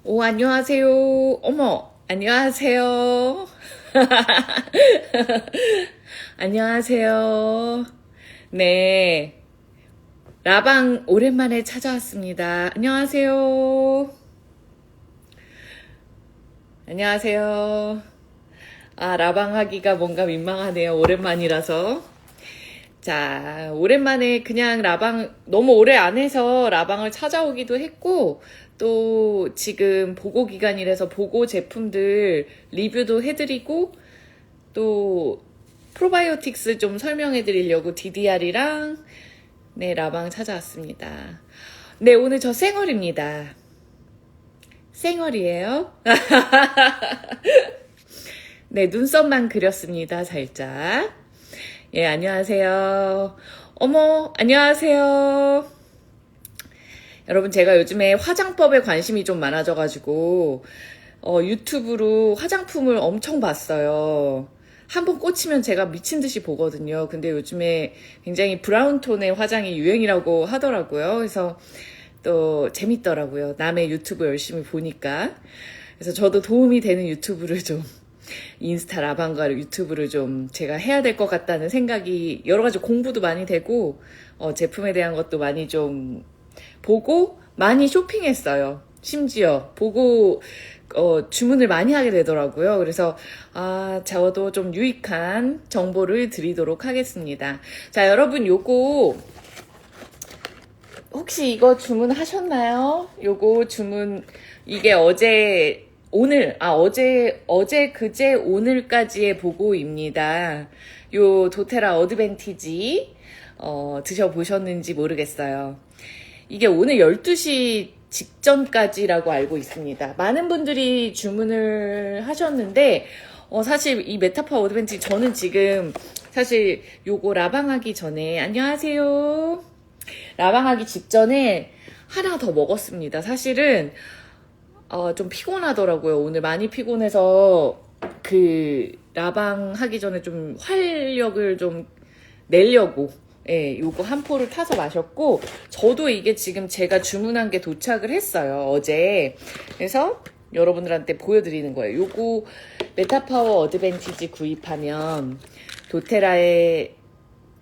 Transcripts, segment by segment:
오, 안녕하세요. 어머, 안녕하세요. 안녕하세요. 네. 라방 오랜만에 찾아왔습니다. 안녕하세요. 안녕하세요. 아, 라방 하기가 뭔가 민망하네요. 오랜만이라서. 자, 오랜만에 그냥 라방, 너무 오래 안 해서 라방을 찾아오기도 했고, 또 지금 보고 기간이라서 보고 제품들 리뷰도 해드리고, 또 프로바이오틱스 좀 설명해 드리려고 DDR이랑 네, 라방 찾아왔습니다. 네, 오늘 저 쌩얼입니다. 쌩얼이에요. 네, 눈썹만 그렸습니다, 살짝. 예, 안녕하세요. 어머, 안녕하세요. 여러분, 제가 요즘에 화장법에 관심이 좀 많아져가지고, 유튜브로 화장품을 엄청 봤어요. 한번 꽂히면 제가 미친 듯이 보거든요. 근데 요즘에 굉장히 브라운 톤의 화장이 유행이라고 하더라고요. 그래서 또 재밌더라고요. 남의 유튜브 열심히 보니까. 그래서 저도 도움이 되는 유튜브를 좀, 인스타 라방가 유튜브를 좀 제가 해야 될 것 같다는 생각이 여러 가지 공부도 많이 되고, 제품에 대한 것도 많이 좀 보고 많이 쇼핑했어요. 심지어 보고 주문을 많이 하게 되더라고요. 그래서 저도 좀 유익한 정보를 드리도록 하겠습니다. 자, 여러분 요거 혹시 이거 주문하셨나요? 요거 주문 이게 어제 그제 오늘까지의 보고입니다. 요 도테라 어드밴티지 드셔보셨는지 모르겠어요. 이게 오늘 12시 직전까지라고 알고 있습니다. 많은 분들이 주문을 하셨는데, 사실 이 메타파 어드밴티지 저는 지금 사실 요거 라방하기 전에, 안녕하세요. 라방하기 직전에 하나 더 먹었습니다. 사실은, 좀 피곤하더라고요. 오늘 많이 피곤해서 라방하기 전에 좀 활력을 좀 내려고 예, 요거 한 포를 타서 마셨고, 저도 이게 지금 제가 주문한 게 도착을 했어요, 어제. 그래서 여러분들한테 보여드리는 거예요. 요거 메타파워 어드밴티지 구입하면 도테라의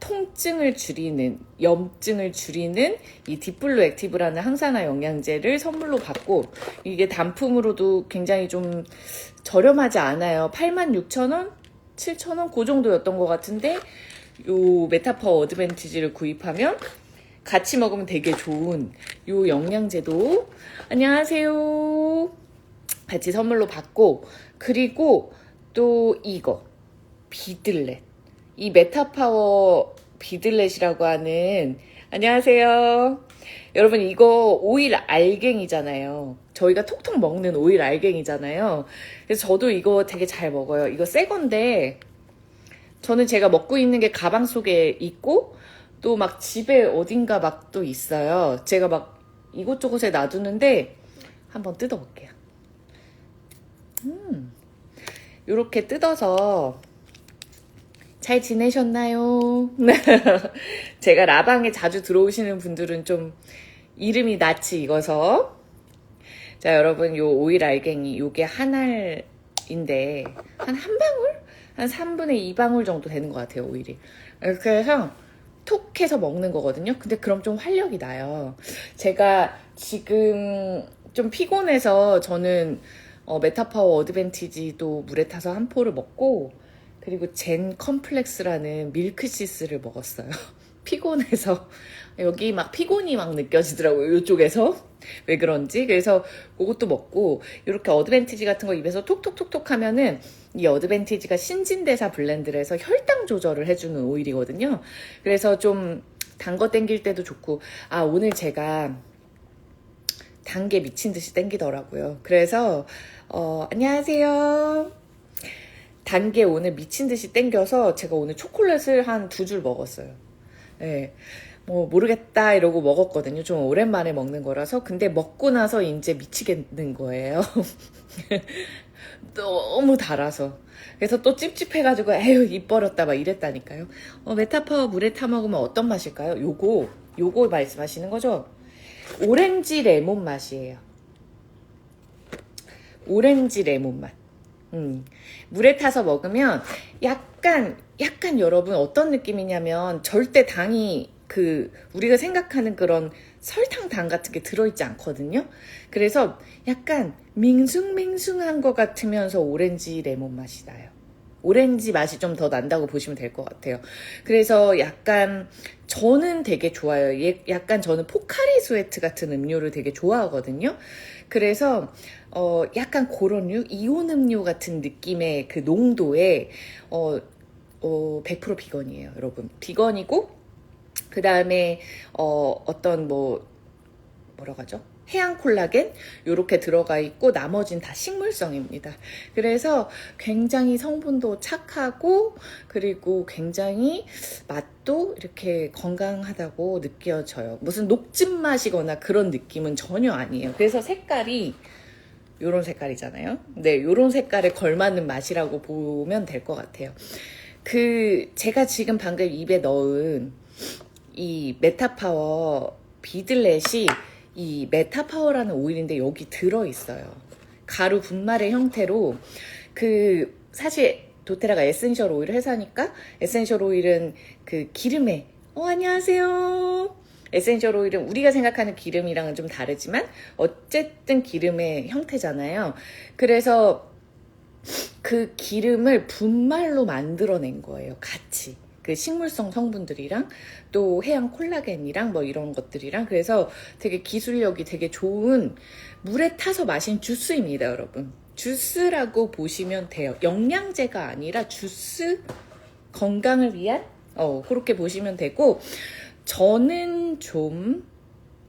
통증을 줄이는, 염증을 줄이는 이 딥블루 액티브라는 항산화 영양제를 선물로 받고, 이게 단품으로도 굉장히 좀 저렴하지 않아요. 86,000원? 7,000원? 그 정도였던 것 같은데, 요 메타파워 어드밴티지를 구입하면 같이 먹으면 되게 좋은 요 영양제도 안녕하세요 같이 선물로 받고, 그리고 또 이거 비들렛, 이 메타파워 비들렛이라고 하는, 안녕하세요 여러분, 이거 오일 알갱이잖아요. 저희가 톡톡 먹는 오일 알갱이잖아요. 그래서 저도 이거 되게 잘 먹어요. 이거 새 건데 저는 제가 먹고 있는 게 가방 속에 있고, 또 막 집에 어딘가 막 또 있어요. 제가 막 이곳저곳에 놔두는데 한번 뜯어볼게요. 요렇게 뜯어서 잘 지내셨나요? 제가 라방에 자주 들어오시는 분들은 좀 이름이 낯이 익어서. 자, 여러분, 요 오일 알갱이 요게 한 알인데 한 방울? 한 3분의 2방울 정도 되는 것 같아요, 오일이. 이렇게 해서 톡 해서 먹는 거거든요. 근데 그럼 좀 활력이 나요. 제가 지금 좀 피곤해서 저는 메타파워 어드밴티지도 물에 타서 한 포를 먹고, 그리고 젠 컴플렉스라는 밀크시스를 먹었어요. 피곤해서 여기 막 피곤이 막 느껴지더라고요, 이쪽에서. 왜 그런지. 그래서 그것도 먹고, 이렇게 어드밴티지 같은 거 입에서 톡톡톡톡 하면은 이 어드밴티지가 신진대사 블렌드를 해서 혈당 조절을 해주는 오일이거든요. 그래서 좀 단 거 땡길 때도 좋고, 오늘 제가 단 게 미친 듯이 땡기더라고요. 그래서 안녕하세요. 단 게 오늘 미친 듯이 땡겨서 제가 오늘 초콜릿을 한 2줄 먹었어요. 네. 뭐 모르겠다 이러고 먹었거든요. 좀 오랜만에 먹는 거라서. 근데 먹고 나서 이제 미치겠는 거예요. 너무 달아서. 그래서 또 찝찝해가지고 에휴 입 버렸다 막 이랬다니까요. 메타파워 물에 타 먹으면 어떤 맛일까요? 요거 말씀하시는 거죠? 오렌지 레몬 맛이에요. 오렌지 레몬 맛. 물에 타서 먹으면 약간 여러분 어떤 느낌이냐면 절대 당이 우리가 생각하는 그런 설탕 당 같은 게 들어있지 않거든요. 그래서 약간 밍숭맹숭한 것 같으면서 오렌지 레몬 맛이 나요. 오렌지 맛이 좀 더 난다고 보시면 될 것 같아요. 그래서 약간 저는 되게 좋아요. 약간 저는 포카리 스웨트 같은 음료를 되게 좋아하거든요. 그래서 약간 그런 이온 음료 같은 느낌의 그 농도에 100% 비건이에요, 여러분. 비건이고 그 다음에 어떤 뭐라고 하죠? 해양 콜라겐 요렇게 들어가 있고 나머지는 다 식물성입니다. 그래서 굉장히 성분도 착하고 그리고 굉장히 맛도 이렇게 건강하다고 느껴져요. 무슨 녹즙 맛이거나 그런 느낌은 전혀 아니에요. 그래서 색깔이 요런 색깔이잖아요. 네, 요런 색깔에 걸맞는 맛이라고 보면 될 것 같아요. 제가 지금 방금 입에 넣은 이 메타파워 비들렛이 이 메타파워라는 오일인데 여기 들어있어요. 가루 분말의 형태로 사실 도테라가 에센셜 오일 회사니까 에센셜 오일은 그 기름에 안녕하세요. 에센셜 오일은 우리가 생각하는 기름이랑은 좀 다르지만 어쨌든 기름의 형태잖아요. 그래서 그 기름을 분말로 만들어낸 거예요. 같이. 그 식물성 성분들이랑 또 해양 콜라겐이랑 뭐 이런 것들이랑 그래서 되게 기술력이 되게 좋은 물에 타서 마신 주스입니다, 여러분. 주스라고 보시면 돼요. 영양제가 아니라 주스, 건강을 위한 그렇게 보시면 되고 저는 좀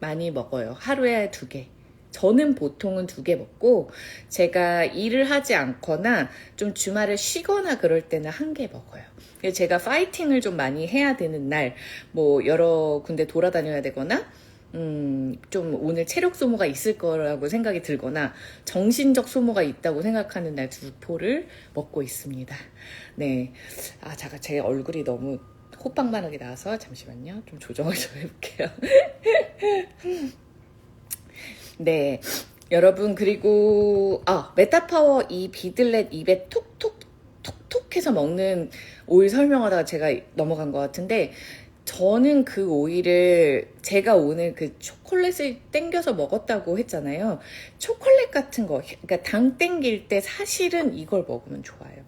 많이 먹어요. 하루에 2개. 저는 보통은 2개 먹고 제가 일을 하지 않거나 좀 주말에 쉬거나 그럴 때는 1개 먹어요. 제가 파이팅을 좀 많이 해야 되는 날, 여러 군데 돌아다녀야 되거나 좀 오늘 체력 소모가 있을 거라고 생각이 들거나 정신적 소모가 있다고 생각하는 날 2포를 먹고 있습니다. 네, 잠깐 제 얼굴이 너무 호빵만하게 나와서 잠시만요. 좀 조정을 좀 해볼게요. 네, 여러분 그리고 메타파워 이 비들렛 입에 톡톡 해서 먹는 오일 설명하다가 제가 넘어간 것 같은데 저는 그 오일을 제가 오늘 그 초콜릿을 땡겨서 먹었다고 했잖아요. 초콜릿 같은 거, 그러니까 당 땡길 때 사실은 이걸 먹으면 좋아요.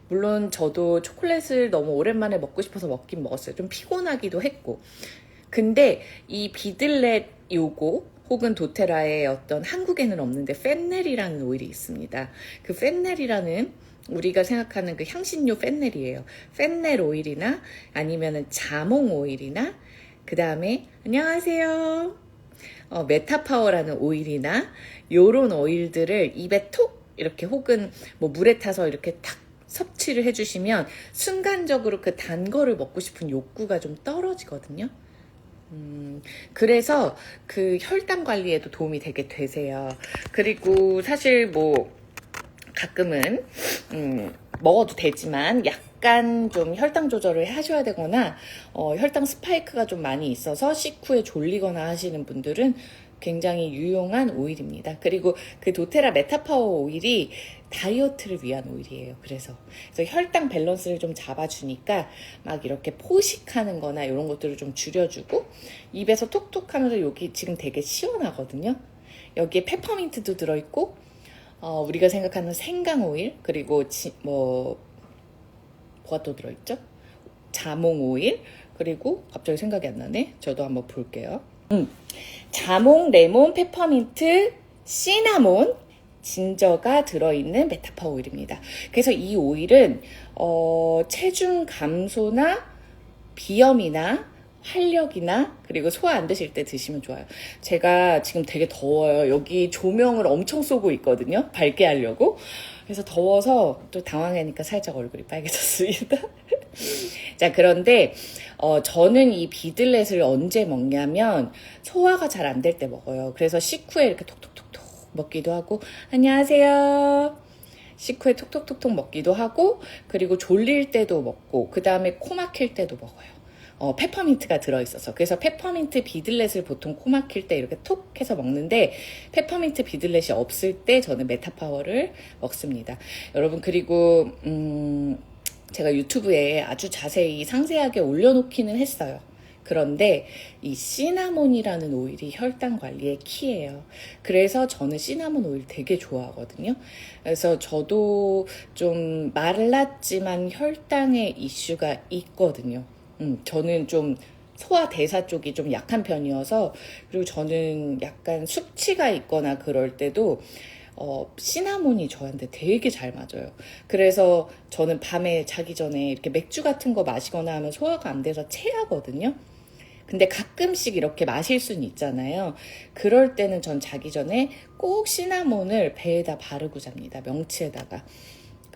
물론 저도 초콜릿을 너무 오랜만에 먹고 싶어서 먹긴 먹었어요. 좀 피곤하기도 했고. 근데 이 비들렛 요거 혹은 도테라의 어떤 한국에는 없는데 펜넬이라는 오일이 있습니다. 그 펜넬이라는 우리가 생각하는 그 향신료 펜넬이에요. 펜넬 오일이나 아니면은 자몽 오일이나 그 다음에 안녕하세요. 메타파워라는 오일이나 요런 오일들을 입에 톡 이렇게 혹은 물에 타서 이렇게 탁 섭취를 해주시면 순간적으로 그 단 거를 먹고 싶은 욕구가 좀 떨어지거든요. 그래서 그 혈당 관리에도 도움이 되게 되세요. 그리고 사실 가끔은 먹어도 되지만 약간 좀 혈당 조절을 하셔야 되거나 혈당 스파이크가 좀 많이 있어서 식후에 졸리거나 하시는 분들은 굉장히 유용한 오일입니다. 그리고 그 도테라 메타파워 오일이 다이어트를 위한 오일이에요. 그래서 혈당 밸런스를 좀 잡아주니까 막 이렇게 포식하는 거나 이런 것들을 좀 줄여주고 입에서 톡톡 하면서 여기 지금 되게 시원하거든요. 여기에 페퍼민트도 들어있고 우리가 생각하는 생강 오일 그리고 뭐가 또 들어있죠? 자몽 오일 그리고 갑자기 생각이 안 나네. 저도 한번 볼게요. 자몽, 레몬, 페퍼민트, 시나몬, 진저가 들어있는 메타파워 오일입니다. 그래서 이 오일은 체중 감소나 비염이나 활력이나 그리고 소화 안 되실 때 드시면 좋아요. 제가 지금 되게 더워요. 여기 조명을 엄청 쏘고 있거든요. 밝게 하려고. 그래서 더워서 또 당황하니까 살짝 얼굴이 빨개졌습니다. 자, 그런데 저는 이 비들렛을 언제 먹냐면 소화가 잘 안 될 때 먹어요. 그래서 식후에 이렇게 톡톡톡톡 먹기도 하고 안녕하세요. 식후에 톡톡톡톡 먹기도 하고 그리고 졸릴 때도 먹고 그 다음에 코 막힐 때도 먹어요. 페퍼민트가 들어있어서. 그래서 페퍼민트 비들렛을 보통 코 막힐 때 이렇게 톡 해서 먹는데, 페퍼민트 비들렛이 없을 때 저는 메타파워를 먹습니다. 여러분, 그리고 제가 유튜브에 아주 자세히 상세하게 올려놓기는 했어요. 그런데 이 시나몬이라는 오일이 혈당 관리의 키예요. 그래서 저는 시나몬 오일 되게 좋아하거든요. 그래서 저도 좀 말랐지만 혈당에 이슈가 있거든요. 저는 좀 소화 대사 쪽이 좀 약한 편이어서, 그리고 저는 약간 숙취가 있거나 그럴 때도 시나몬이 저한테 되게 잘 맞아요. 그래서 저는 밤에 자기 전에 이렇게 맥주 같은 거 마시거나 하면 소화가 안 돼서 체하거든요. 근데 가끔씩 이렇게 마실 수는 있잖아요. 그럴 때는 전 자기 전에 꼭 시나몬을 배에다 바르고 잡니다. 명치에다가.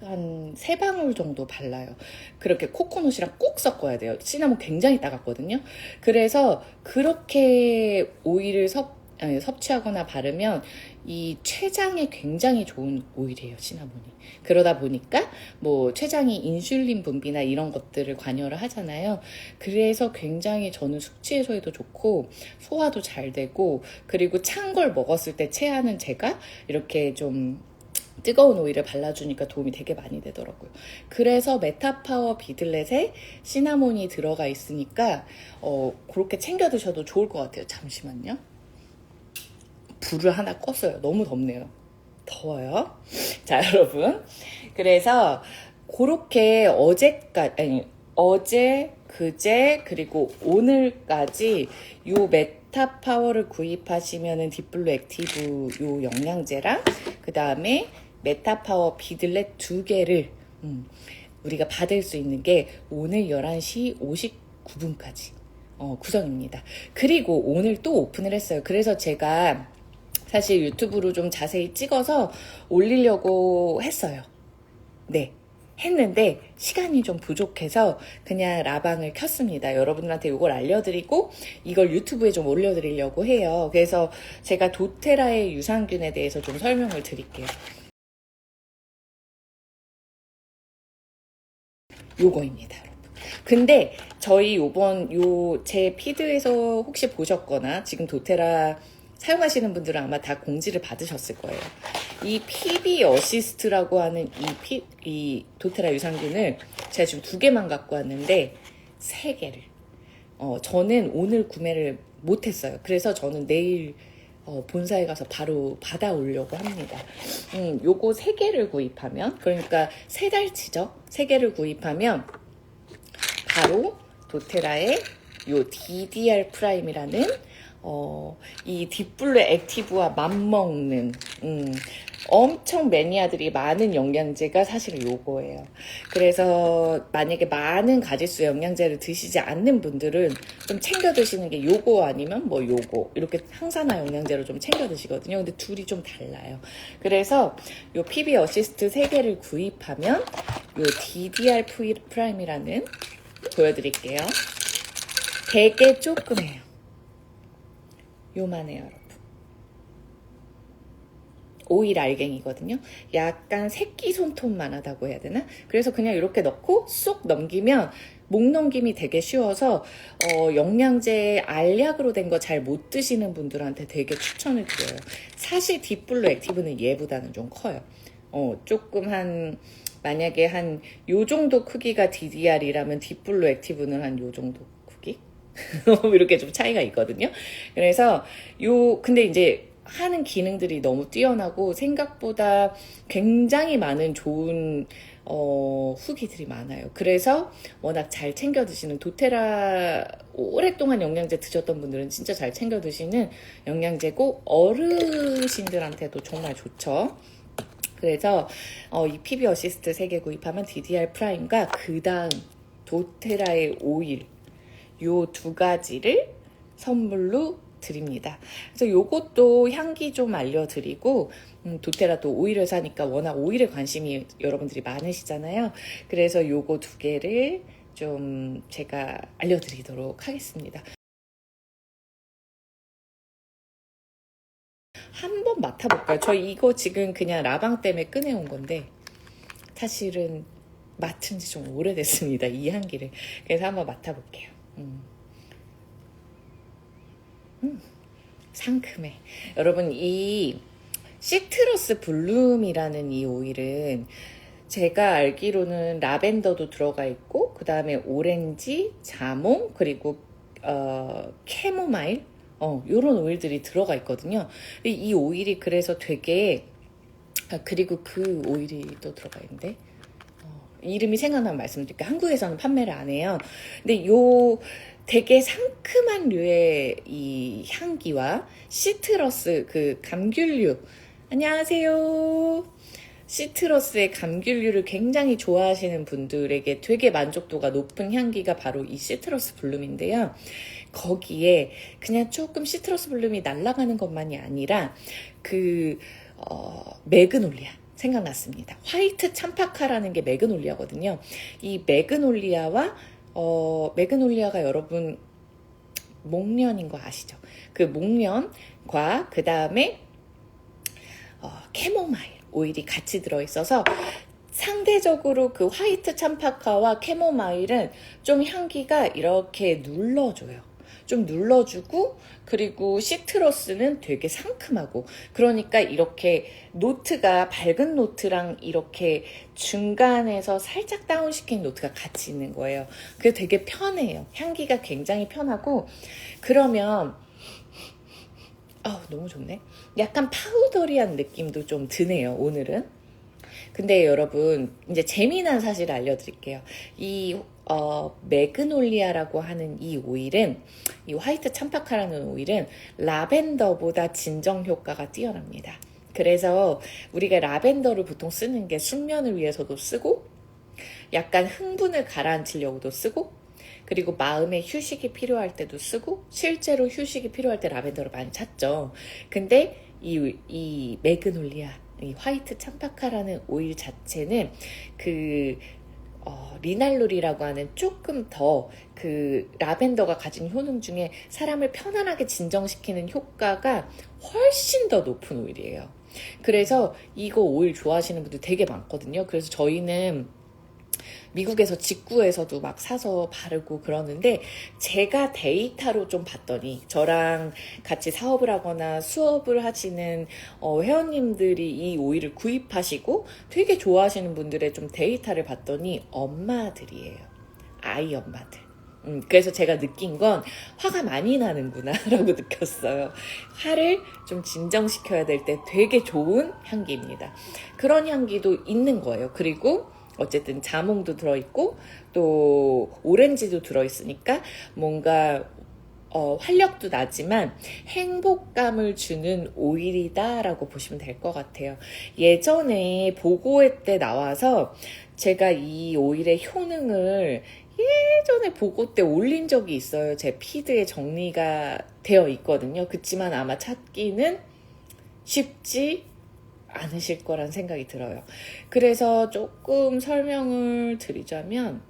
한 3방울 정도 발라요. 그렇게 코코넛이랑 꼭 섞어야 돼요. 시나몬 굉장히 따갑거든요. 그래서 그렇게 오일을 섭취하거나 바르면 이 췌장에 굉장히 좋은 오일이에요, 시나몬이. 그러다 보니까 뭐 췌장이 인슐린 분비나 이런 것들을 관여를 하잖아요. 그래서 굉장히 저는 숙취 해소에도 좋고 소화도 잘 되고, 그리고 찬 걸 먹었을 때 체하는 제가 이렇게 좀 뜨거운 오일을 발라주니까 도움이 되게 많이 되더라고요. 그래서 메타파워 비들렛에 시나몬이 들어가 있으니까 그렇게 챙겨 드셔도 좋을 것 같아요. 잠시만요. 불을 하나 껐어요. 너무 덥네요. 더워요. 자, 여러분. 그래서 그렇게 어제, 그제, 그리고 오늘까지 요 메타파워를 구입하시면은 딥블루 액티브 요 영양제랑 그 다음에 메타파워 비들렛 2개를 우리가 받을 수 있는 게 오늘 11시 59분까지 구성입니다. 그리고 오늘 또 오픈을 했어요. 그래서 제가 사실 유튜브로 좀 자세히 찍어서 올리려고 했어요. 네. 했는데 시간이 좀 부족해서 그냥 라방을 켰습니다. 여러분들한테 이걸 알려드리고 이걸 유튜브에 좀 올려드리려고 해요. 그래서 제가 도테라의 유산균에 대해서 좀 설명을 드릴게요. 요거입니다, 여러분. 근데 저희 제 피드에서 혹시 보셨거나 지금 도테라 사용하시는 분들은 아마 다 공지를 받으셨을 거예요. 이 PB 어시스트라고 하는 이 도테라 유산균을 제가 지금 2개만 갖고 왔는데 3개를 저는 오늘 구매를 못했어요. 그래서 저는 내일 본사에 가서 바로 받아오려고 합니다. 요거 3개를 구입하면, 그러니까 3달치죠. 3개를 구입하면 바로 도테라의 요 DDR 프라임이라는 이 딥블루 액티브와 맞먹는 엄청 매니아들이 많은 영양제가 사실 요거예요. 그래서 만약에 많은 가지수 영양제를 드시지 않는 분들은 좀 챙겨 드시는 게 요거 아니면 뭐 요거 이렇게 항산화 영양제로 좀 챙겨 드시거든요. 근데 둘이 좀 달라요. 그래서 요 PB 어시스트 3개를 구입하면 요 DDR 프라임이라는 보여드릴게요. 되게 조그매요. 요만해요, 여러분. 오일 알갱이거든요. 약간 새끼 손톱만 하다고 해야 되나? 그래서 그냥 이렇게 넣고 쏙 넘기면 목 넘김이 되게 쉬워서 영양제 알약으로 된 거 잘 못 드시는 분들한테 되게 추천을 드려요. 사실 딥블루 액티브는 얘보다는 좀 커요. 조금 만약에 한 요 정도 크기가 DDR이라면 딥블루 액티브는 한 요 정도 크기? 이렇게 좀 차이가 있거든요. 그래서 근데 이제 하는 기능들이 너무 뛰어나고 생각보다 굉장히 많은 좋은 후기들이 많아요. 그래서 워낙 잘 챙겨 드시는 도테라 오랫동안 영양제 드셨던 분들은 진짜 잘 챙겨 드시는 영양제고 어르신들한테도 정말 좋죠. 그래서 이 PB 어시스트 3개 구입하면 DDR 프라임과 그 다음 도테라의 오일 요 2가지를 선물로 드립니다. 그래서 요것도 향기 좀 알려드리고 도테라도 오일 회사니까 워낙 오일에 관심이 여러분들이 많으시잖아요. 그래서 요거 2개를 좀 제가 알려드리도록 하겠습니다. 한번 맡아볼까요? 저 이거 지금 그냥 라방 때문에 꺼내온 건데 사실은 맡은 지 좀 오래됐습니다. 이 향기를. 그래서 한번 맡아볼게요. 상큼해. 여러분, 이 시트러스 블룸이라는 이 오일은 제가 알기로는 라벤더도 들어가 있고, 그 다음에 오렌지, 자몽, 그리고 캐모마일, 요런 오일들이 들어가 있거든요. 근데 이 오일이 그래서 되게, 그리고 그 오일이 또 들어가 있는데, 이름이 생각나면 말씀드릴게요. 한국에서는 판매를 안 해요. 근데 요 되게 상큼한 류의 이 향기와 시트러스 그 감귤류, 안녕하세요. 시트러스의 감귤류를 굉장히 좋아하시는 분들에게 되게 만족도가 높은 향기가 바로 이 시트러스 블룸인데요. 거기에 그냥 조금 시트러스 블룸이 날아가는 것만이 아니라 매그놀리아 생각났습니다. 화이트 참파카라는 게 매그놀리아거든요. 이 매그놀리아와 매그놀리아가 여러분 목련인 거 아시죠? 그 목련과 그 다음에 캐모마일 오일이 같이 들어있어서 상대적으로 그 화이트 참파카와 캐모마일은 좀 향기가 이렇게 눌러줘요. 좀 눌러주고, 그리고 시트러스는 되게 상큼하고, 그러니까 이렇게 노트가 밝은 노트랑 이렇게 중간에서 살짝 다운시킨 노트가 같이 있는 거예요. 그게 되게 편해요. 향기가 굉장히 편하고, 그러면 너무 좋네. 약간 파우더리한 느낌도 좀 드네요, 오늘은. 근데 여러분, 이제 재미난 사실을 알려드릴게요. 이 매그놀리아라고 하는 이 오일은, 이 화이트 참파카라는 오일은 라벤더보다 진정 효과가 뛰어납니다. 그래서 우리가 라벤더를 보통 쓰는 게 숙면을 위해서도 쓰고, 약간 흥분을 가라앉히려고도 쓰고, 그리고 마음의 휴식이 필요할 때도 쓰고, 실제로 휴식이 필요할 때 라벤더를 많이 찾죠. 근데 이 매그놀리아, 이 화이트 참파카라는 오일 자체는 리날룰이라고 하는 조금 더 그 라벤더가 가진 효능 중에 사람을 편안하게 진정시키는 효과가 훨씬 더 높은 오일이에요. 그래서 이거 오일 좋아하시는 분들 되게 많거든요. 그래서 저희는 미국에서 직구에서도 막 사서 바르고 그러는데, 제가 데이터로 좀 봤더니, 저랑 같이 사업을 하거나 수업을 하시는 회원님들이 이 오일을 구입하시고 되게 좋아하시는 분들의 좀 데이터를 봤더니 엄마들이에요. 아이 엄마들. 그래서 제가 느낀 건 화가 많이 나는구나 라고 느꼈어요. 화를 좀 진정시켜야 될 때 되게 좋은 향기입니다. 그런 향기도 있는 거예요. 그리고 어쨌든 자몽도 들어있고 또 오렌지도 들어있으니까 뭔가 활력도 나지만 행복감을 주는 오일이다라고 보시면 될 것 같아요. 예전에 보고회 때 나와서 제가 이 오일의 효능을 예전에 보고 때 올린 적이 있어요. 제 피드에 정리가 되어 있거든요. 그렇지만 아마 찾기는 쉽지 않으실 거란 생각이 들어요. 그래서 조금 설명을 드리자면,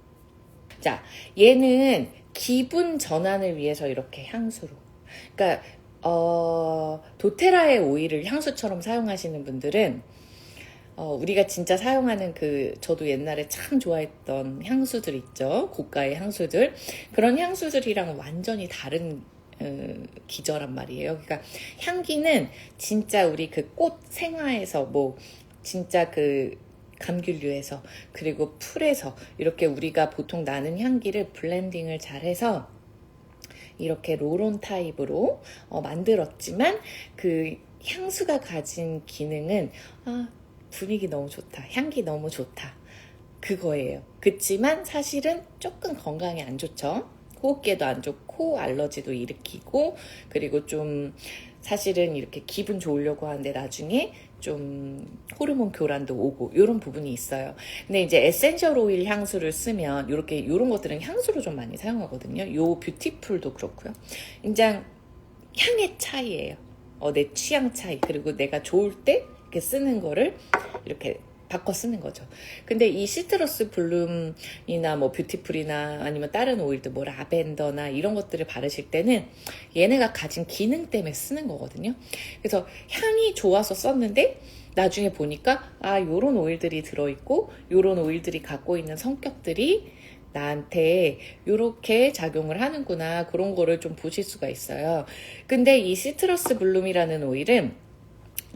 자, 얘는 기분 전환을 위해서 이렇게 향수로, 그러니까 도테라의 오일을 향수처럼 사용하시는 분들은 우리가 진짜 사용하는 저도 옛날에 참 좋아했던 향수들 있죠. 고가의 향수들. 그런 향수들이랑 완전히 다른 기저란 말이에요. 그러니까 향기는 진짜 우리 그 꽃 생화에서 진짜 감귤류에서 그리고 풀에서 이렇게 우리가 보통 나는 향기를 블렌딩을 잘해서 이렇게 롤온 타입으로 만들었지만, 그 향수가 가진 기능은 분위기 너무 좋다, 향기 너무 좋다, 그거예요. 그치만 사실은 조금 건강에 안 좋죠. 호흡기에도 안 좋고 알러지도 일으키고, 그리고 좀 사실은 이렇게 기분 좋으려고 하는데 나중에 좀 호르몬 교란도 오고 이런 부분이 있어요. 근데 이제 에센셜 오일 향수를 쓰면 이런 것들은 향수로 좀 많이 사용하거든요. 요 뷰티풀도 그렇고요. 굉장히 향의 차이예요. 내 취향 차이, 그리고 내가 좋을 때 이렇게 쓰는 거를 이렇게 바꿔 쓰는 거죠. 근데 이 시트러스 블룸이나 뷰티풀이나 아니면 다른 오일들 라벤더나 이런 것들을 바르실 때는 얘네가 가진 기능 때문에 쓰는 거거든요. 그래서 향이 좋아서 썼는데 나중에 보니까 요런 오일들이 들어있고 요런 오일들이 갖고 있는 성격들이 나한테 이렇게 작용을 하는구나, 그런 거를 좀 보실 수가 있어요. 근데 이 시트러스 블룸이라는 오일은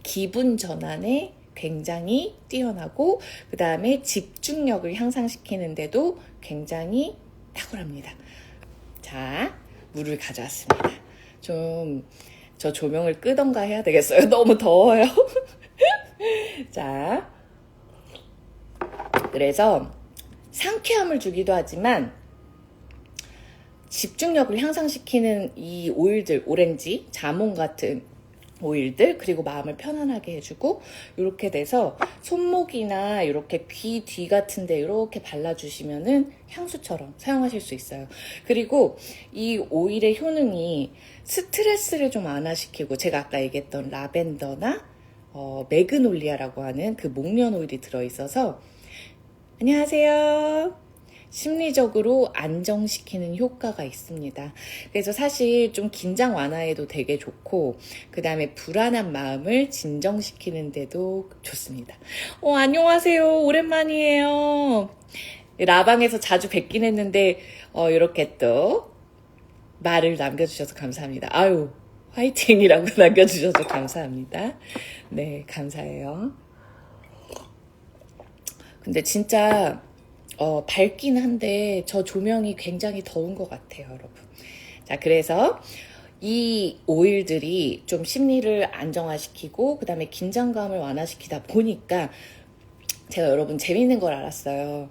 기분 전환에 굉장히 뛰어나고, 그 다음에 집중력을 향상시키는데도 굉장히 탁월합니다. 자, 물을 가져왔습니다. 저 조명을 끄던가 해야 되겠어요. 너무 더워요. 자, 그래서 상쾌함을 주기도 하지만 집중력을 향상시키는 이 오일들, 오렌지, 자몽 같은 오일들, 그리고 마음을 편안하게 해주고, 이렇게 돼서 손목이나 이렇게 귀 뒤 같은데 이렇게 발라주시면은 향수처럼 사용하실 수 있어요. 그리고 이 오일의 효능이 스트레스를 좀 완화시키고, 제가 아까 얘기했던 라벤더나 매그놀리아라고 하는 그 목련 오일이 들어있어서, 안녕하세요. 심리적으로 안정시키는 효과가 있습니다. 그래서 사실 좀 긴장 완화에도 되게 좋고, 그 다음에 불안한 마음을 진정시키는데도 좋습니다. 안녕하세요. 오랜만이에요. 라방에서 자주 뵙긴 했는데 이렇게 또 말을 남겨주셔서 감사합니다. 아유, 화이팅이라고 남겨주셔서 감사합니다. 네, 감사해요. 근데 진짜 밝긴 한데 저 조명이 굉장히 더운 것 같아요, 여러분. 자, 그래서 이 오일들이 좀 심리를 안정화시키고, 그 다음에 긴장감을 완화시키다 보니까 제가 여러분 재밌는 걸 알았어요.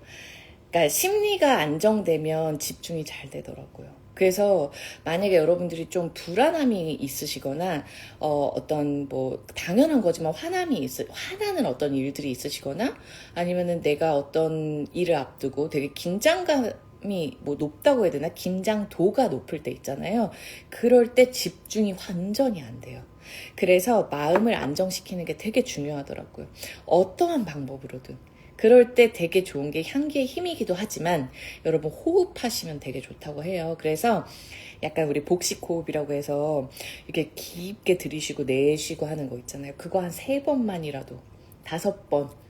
그러니까 심리가 안정되면 집중이 잘 되더라고요. 그래서 만약에 여러분들이 좀 불안함이 있으시거나 어떤 뭐 당연한 거지만 화나는 어떤 일들이 있으시거나, 아니면은 내가 어떤 일을 앞두고 되게 긴장감이 뭐 높다고 해야 되나, 긴장도가 높을 때 있잖아요. 그럴 때 집중이 완전히 안 돼요. 그래서 마음을 안정시키는 게 되게 중요하더라고요. 어떠한 방법으로든. 그럴 때 되게 좋은 게 향기의 힘이기도 하지만, 여러분 호흡하시면 되게 좋다고 해요. 그래서 약간 우리 복식 호흡이라고 해서 이렇게 깊게 들이쉬고 내쉬고 하는 거 있잖아요. 그거 한 3번만이라도, 5번,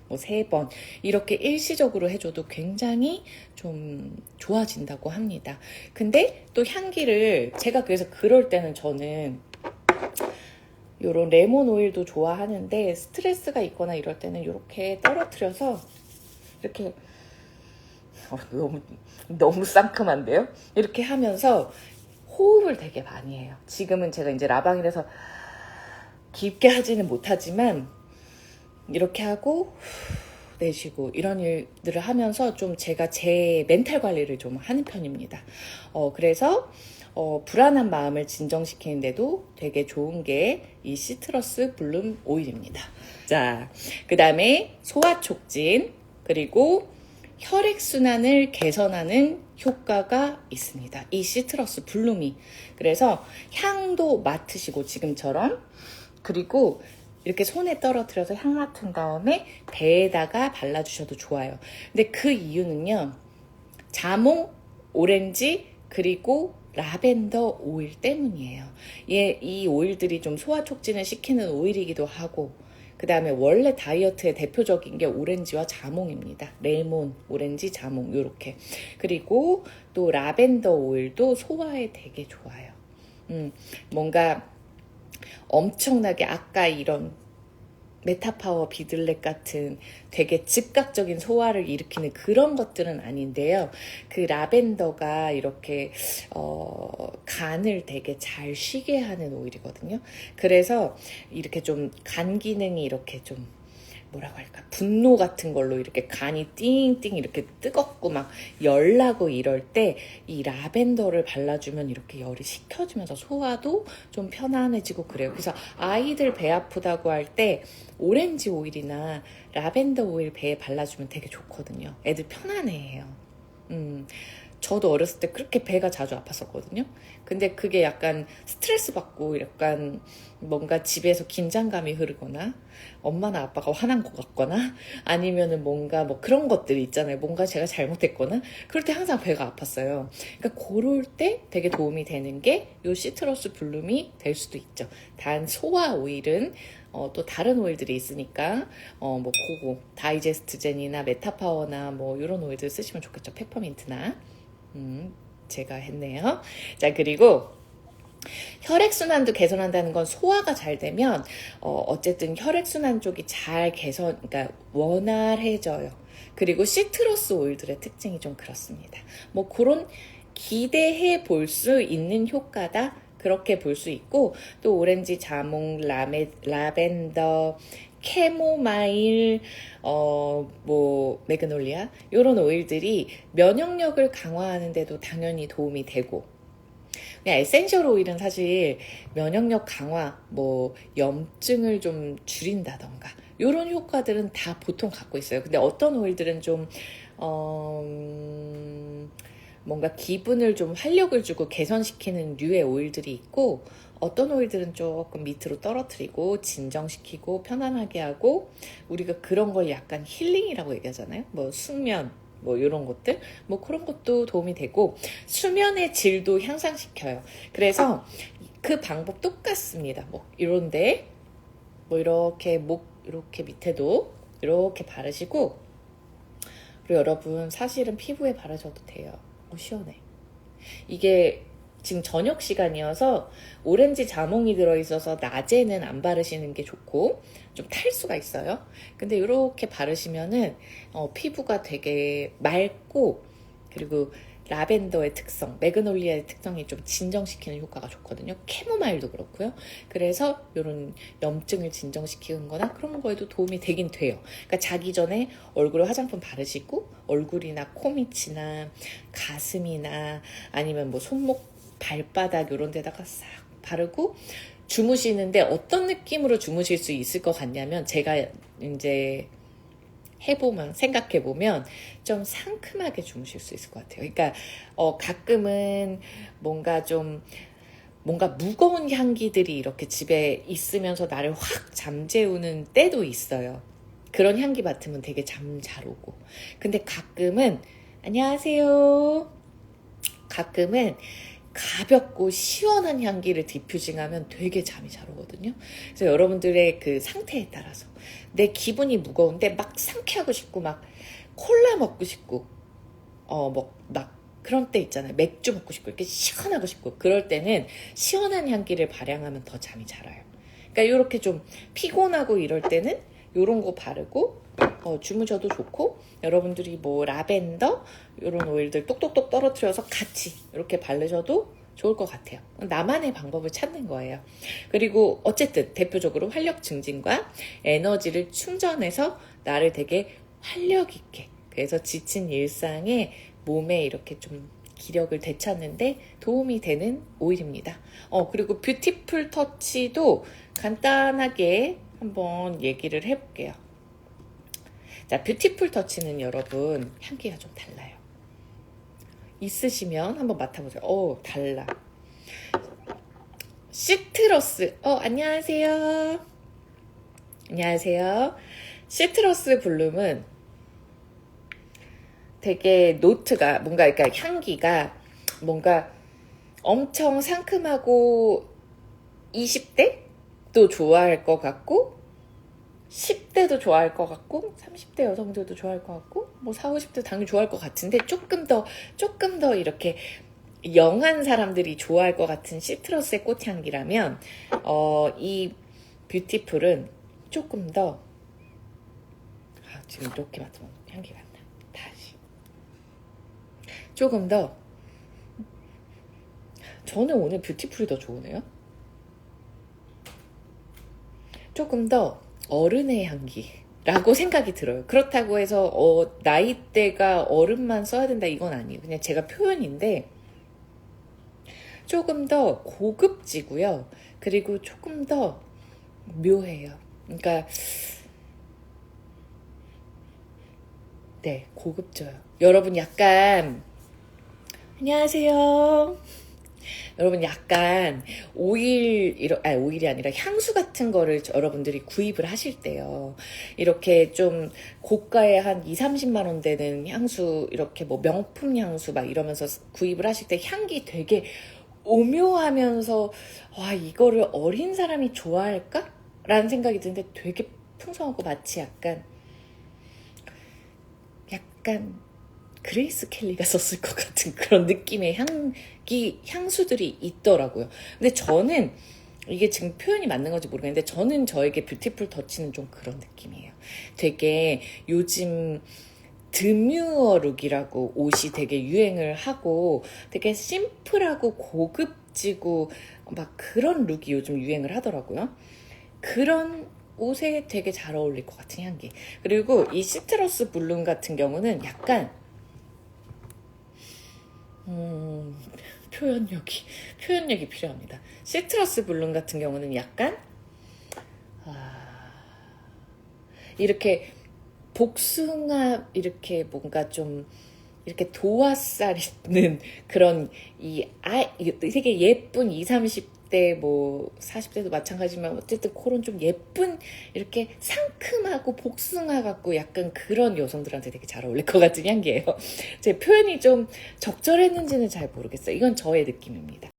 뭐 3번 이렇게 일시적으로 해줘도 굉장히 좀 좋아진다고 합니다. 근데 또 향기를, 제가 그래서 그럴 때는 저는 요런 레몬 오일도 좋아하는데, 스트레스가 있거나 이럴 때는 이렇게 떨어뜨려서 이렇게 너무 상큼한데요? 이렇게 하면서 호흡을 되게 많이 해요. 지금은 제가 이제 라방이라서 깊게 하지는 못하지만 이렇게 하고 내쉬고 이런 일들을 하면서 좀 제가 제 멘탈 관리를 좀 하는 편입니다. 그래서 불안한 마음을 진정시키는데도 되게 좋은 게 이 시트러스 블룸 오일입니다. 자, 그 다음에 소화 촉진, 그리고 혈액순환을 개선하는 효과가 있습니다. 이 시트러스 블룸이. 그래서 향도 맡으시고 지금처럼, 그리고 이렇게 손에 떨어뜨려서 향 맡은 다음에 배에다가 발라주셔도 좋아요. 근데 그 이유는요, 자몽, 오렌지, 그리고 라벤더 오일 때문이에요. 이 오일들이 좀 소화 촉진을 시키는 오일이기도 하고, 그 다음에 원래 다이어트의 대표적인 게 오렌지와 자몽입니다. 레몬, 오렌지, 자몽 요렇게. 그리고 또 라벤더 오일도 소화에 되게 좋아요. 뭔가 엄청나게 아까 이런 메타파워 비들렛 같은 되게 즉각적인 소화를 일으키는 그런 것들은 아닌데요. 그 라벤더가 이렇게 간을 되게 잘 쉬게 하는 오일이거든요. 그래서 이렇게 좀 간 기능이 이렇게 좀 뭐라고 할까, 분노 같은 걸로 이렇게 간이 띵띵 이렇게 뜨겁고 막 열나고 이럴 때 이 라벤더를 발라주면 이렇게 열이 식혀지면서 소화도 좀 편안해지고 그래요. 그래서 아이들 배 아프다고 할 때 오렌지 오일이나 라벤더 오일 배에 발라주면 되게 좋거든요. 애들 편안해해요. 저도 어렸을 때 그렇게 배가 자주 아팠었거든요. 근데 그게 약간 스트레스 받고 약간 뭔가 집에서 긴장감이 흐르거나 엄마나 아빠가 화난 것 같거나 아니면은 뭔가 뭐 그런 것들이 있잖아요. 뭔가 제가 잘못했거나 그럴 때 항상 배가 아팠어요. 그러니까 그럴 때 되게 도움이 되는 게 요 시트러스 블룸이 될 수도 있죠. 단 소화 오일은 또 다른 오일들이 있으니까 뭐 그거 다이제스트젠이나 메타파워나 뭐 이런 오일들 쓰시면 좋겠죠. 페퍼민트나 제가 했네요. 자, 그리고 혈액순환도 개선한다는 건 소화가 잘 되면 어쨌든 혈액순환 쪽이 잘 그러니까 원활해져요. 그리고 시트러스 오일들의 특징이 좀 그렇습니다. 뭐 그런 기대해 볼 수 있는 효과다. 그렇게 볼 수 있고 또 오렌지, 자몽, 라벤더, 캐모마일, 뭐 매그놀리아 이런 오일들이 면역력을 강화하는 데도 당연히 도움이 되고 그냥 에센셜 오일은 사실 면역력 강화, 뭐 염증을 좀 줄인다던가 이런 효과들은 다 보통 갖고 있어요. 근데 어떤 오일들은 좀 뭔가 기분을 좀 활력을 주고 개선시키는 류의 오일들이 있고 어떤 오일들은 조금 밑으로 떨어뜨리고 진정시키고 편안하게 하고 우리가 그런 걸 약간 힐링이라고 얘기하잖아요. 뭐 숙면 뭐 이런 것들 뭐 그런 것도 도움이 되고 수면의 질도 향상시켜요. 그래서 그 방법 똑같습니다. 뭐 이런데 뭐 이렇게 목 이렇게 밑에도 이렇게 바르시고 그리고 여러분 사실은 피부에 바르셔도 돼요. 시원해. 이게 지금 저녁 시간이어서 오렌지 자몽이 들어있어서 낮에는 안 바르시는 게 좋고 좀 탈 수가 있어요. 근데 이렇게 바르시면은 피부가 되게 맑고 그리고 라벤더의 특성, 매그놀리아의 특성이 좀 진정시키는 효과가 좋거든요. 캐모마일도 그렇고요. 그래서 이런 염증을 진정시키는 거나 그런 거에도 도움이 되긴 돼요. 그러니까 자기 전에 얼굴에 화장품 바르시고 얼굴이나 코밑이나 가슴이나 아니면 뭐 손목, 발바닥 이런 데다가 싹 바르고 주무시는데 어떤 느낌으로 주무실 수 있을 것 같냐면 제가 이제 생각해보면 좀 상큼하게 주무실 수 있을 것 같아요. 그러니까 가끔은 뭔가 무거운 향기들이 이렇게 집에 있으면서 나를 확 잠재우는 때도 있어요. 그런 향기 맡으면 되게 잠 잘 오고. 근데 가끔은 안녕하세요. 가끔은 가볍고 시원한 향기를 디퓨징하면 되게 잠이 잘 오거든요. 그래서 여러분들의 그 상태에 따라서 내 기분이 무거운데 막 상쾌하고 싶고 막 콜라 먹고 싶고 막 그런 때 있잖아요. 맥주 먹고 싶고 이렇게 시원하고 싶고 그럴 때는 시원한 향기를 발향하면 더 잠이 잘 와요. 그러니까 이렇게 좀 피곤하고 이럴 때는 이런 거 바르고 주무셔도 좋고 여러분들이 뭐 라벤더 이런 오일들 똑똑똑 떨어뜨려서 같이 이렇게 바르셔도 좋을 것 같아요. 나만의 방법을 찾는 거예요. 그리고 어쨌든 대표적으로 활력 증진과 에너지를 충전해서 나를 되게 활력 있게 그래서 지친 일상에 몸에 이렇게 좀 기력을 되찾는데 도움이 되는 오일입니다. 그리고 뷰티풀 터치도 간단하게 한번 얘기를 해볼게요. 자, 뷰티풀 터치는 여러분 향기가 좀 달라요. 있으시면 한번 맡아보세요. 달라. 시트러스. 안녕하세요. 안녕하세요. 시트러스 블룸은 되게 노트가 뭔가 그러니까 향기가 뭔가 엄청 상큼하고 20대도 좋아할 것 같고 10대도 좋아할 것 같고 30대 여성들도 좋아할 것 같고 뭐 40, 50대 당연히 좋아할 것 같은데 조금 더 이렇게 영한 사람들이 좋아할 것 같은 시트러스의 꽃향기라면 이 뷰티풀은 조금 더 지금 이렇게 맡으면 향기가 안 나. 다시 조금 더 저는 오늘 뷰티풀이 더 좋으네요. 조금 더 어른의 향기라고 생각이 들어요. 그렇다고 해서 나이대가 어른만 써야 된다 이건 아니에요. 그냥 제가 표현인데 조금 더 고급지고요. 그리고 조금 더 묘해요. 그러니까 네, 고급져요. 여러분 약간 안녕하세요. 여러분 약간 오일이 아니라 향수 같은 거를 여러분들이 구입을 하실 때요. 이렇게 좀 고가의 한 2, 30만 원 되는 향수, 이렇게 뭐 명품 향수 막 이러면서 구입을 하실 때 향기 되게 오묘하면서 와, 이거를 어린 사람이 좋아할까? 라는 생각이 드는데 되게 풍성하고 마치 약간 그레이스 켈리가 썼을 것 같은 그런 느낌의 향수들이 있더라고요. 근데 저는 이게 지금 표현이 맞는 건지 모르겠는데 저는 저에게 뷰티풀 터치는 좀 그런 느낌이에요. 되게 요즘 드뮤어 룩이라고 옷이 되게 유행을 하고 되게 심플하고 고급지고 막 그런 룩이 요즘 유행을 하더라고요. 그런 옷에 되게 잘 어울릴 것 같은 향기. 그리고 이 시트러스 블룸 같은 경우는 약간 음, 표현력이 필요합니다. 시트러스 블룸 같은 경우는 약간 이렇게 복숭아 이렇게 뭔가 좀 이렇게 도화살 있는 그런 되게 예쁜 20, 30대 뭐 40대도 마찬가지지만 어쨌든 그런 좀 예쁜 이렇게 상큼하고 복숭아 같고 약간 그런 여성들한테 되게 잘 어울릴 것 같은 향기예요. 제 표현이 좀 적절했는지는 잘 모르겠어요. 이건 저의 느낌입니다.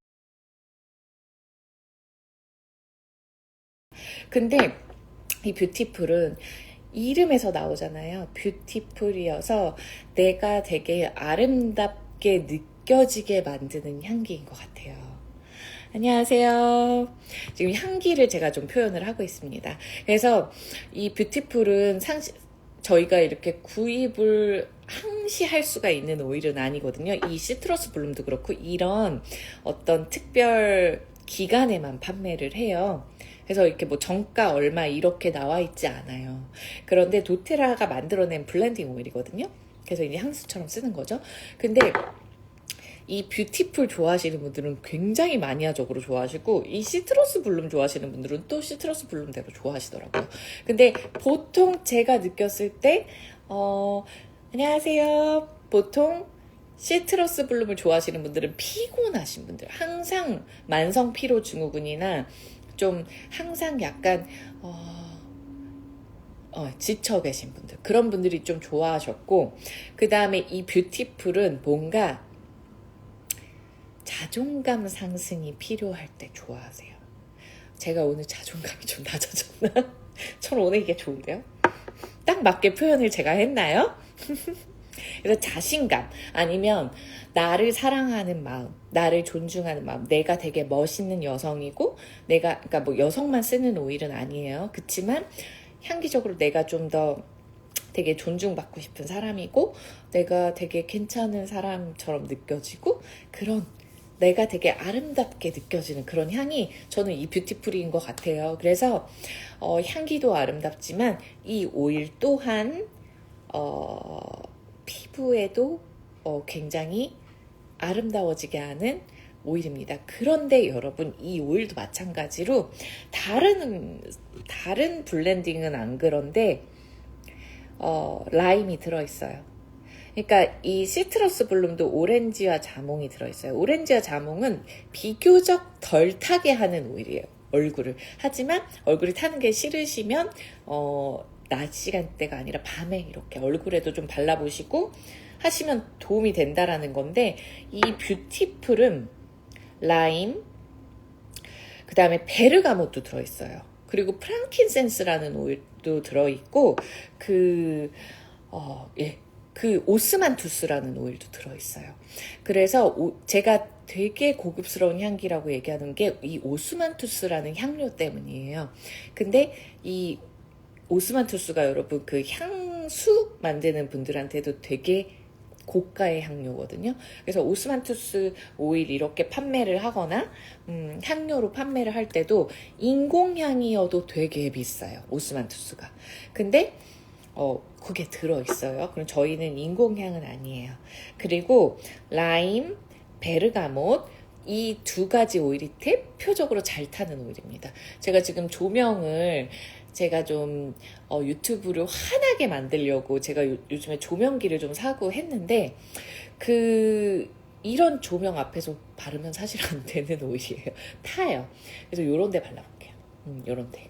근데 이 뷰티풀은 이름에서 나오잖아요. 뷰티풀이어서 내가 되게 아름답게 느껴지게 만드는 향기인 것 같아요. 안녕하세요. 지금 향기를 제가 좀 표현을 하고 있습니다. 그래서 이 뷰티풀은 저희가 이렇게 구입을 항시 할 수가 있는 오일은 아니거든요. 이 시트러스 블룸도 그렇고 이런 어떤 특별 기간에만 판매를 해요. 그래서 이렇게 뭐 정가 얼마 이렇게 나와 있지 않아요. 그런데 도테라가 만들어낸 블렌딩 오일이거든요. 그래서 이제 향수처럼 쓰는 거죠. 근데 이 뷰티풀 좋아하시는 분들은 굉장히 마니아적으로 좋아하시고 이 시트러스 블룸 좋아하시는 분들은 또 시트러스 블룸대로 좋아하시더라고요. 근데 보통 제가 느꼈을 때 안녕하세요. 보통 시트러스 블룸을 좋아하시는 분들은 피곤하신 분들, 항상 만성 피로 증후군이나 좀 항상 약간 지쳐 계신 분들, 그런 분들이 좀 좋아하셨고, 그 다음에 이 뷰티풀은 뭔가 자존감 상승이 필요할 때 좋아하세요. 제가 오늘 자존감이 좀 낮아졌나? 저는 오늘 이게 좋은데요? 딱 맞게 표현을 제가 했나요? 그래서 자신감 아니면 나를 사랑하는 마음, 나를 존중하는 마음, 내가 되게 멋있는 여성이고 그러니까 뭐 여성만 쓰는 오일은 아니에요. 그렇지만 향기적으로 내가 좀 더 되게 존중받고 싶은 사람이고 내가 되게 괜찮은 사람처럼 느껴지고 그런 내가 되게 아름답게 느껴지는 그런 향이 저는 이 뷰티풀인 것 같아요. 그래서 향기도 아름답지만 이 오일 또한 피부에도 굉장히 아름다워지게 하는 오일입니다. 그런데 여러분 이 오일도 마찬가지로 다른 블렌딩은 안 그런데 라임이 들어있어요. 그러니까 이 시트러스 블룸도 오렌지와 자몽이 들어있어요. 오렌지와 자몽은 비교적 덜 타게 하는 오일이에요. 얼굴을. 하지만 얼굴이 타는 게 싫으시면 낮 시간대가 아니라 밤에 이렇게 얼굴에도 좀 발라보시고 하시면 도움이 된다라는 건데 이 뷰티풀은 라임, 그 다음에 베르가못도 들어있어요. 그리고 프랑킨센스라는 오일도 들어있고 그 오스만투스라는 오일도 들어있어요. 그래서 제가 되게 고급스러운 향기라고 얘기하는 게 이 오스만투스라는 향료 때문이에요. 근데 이 오스만투스가 여러분 그 향수 만드는 분들한테도 되게 고가의 향료거든요. 그래서 오스만투스 오일 이렇게 판매를 하거나 향료로 판매를 할 때도 인공향이어도 되게 비싸요. 오스만투스가. 근데 그게 들어있어요. 그럼 저희는 인공향은 아니에요. 그리고 라임, 베르가못 이 두 가지 오일이 대표적으로 잘 타는 오일입니다. 제가 지금 조명을 제가 좀 유튜브를 환하게 만들려고 제가 요즘에 조명기를 좀 사고 했는데 그 이런 조명 앞에서 바르면 사실 안 되는 오일이에요. 타요. 그래서 요런 데 발라볼게요. 요런 데.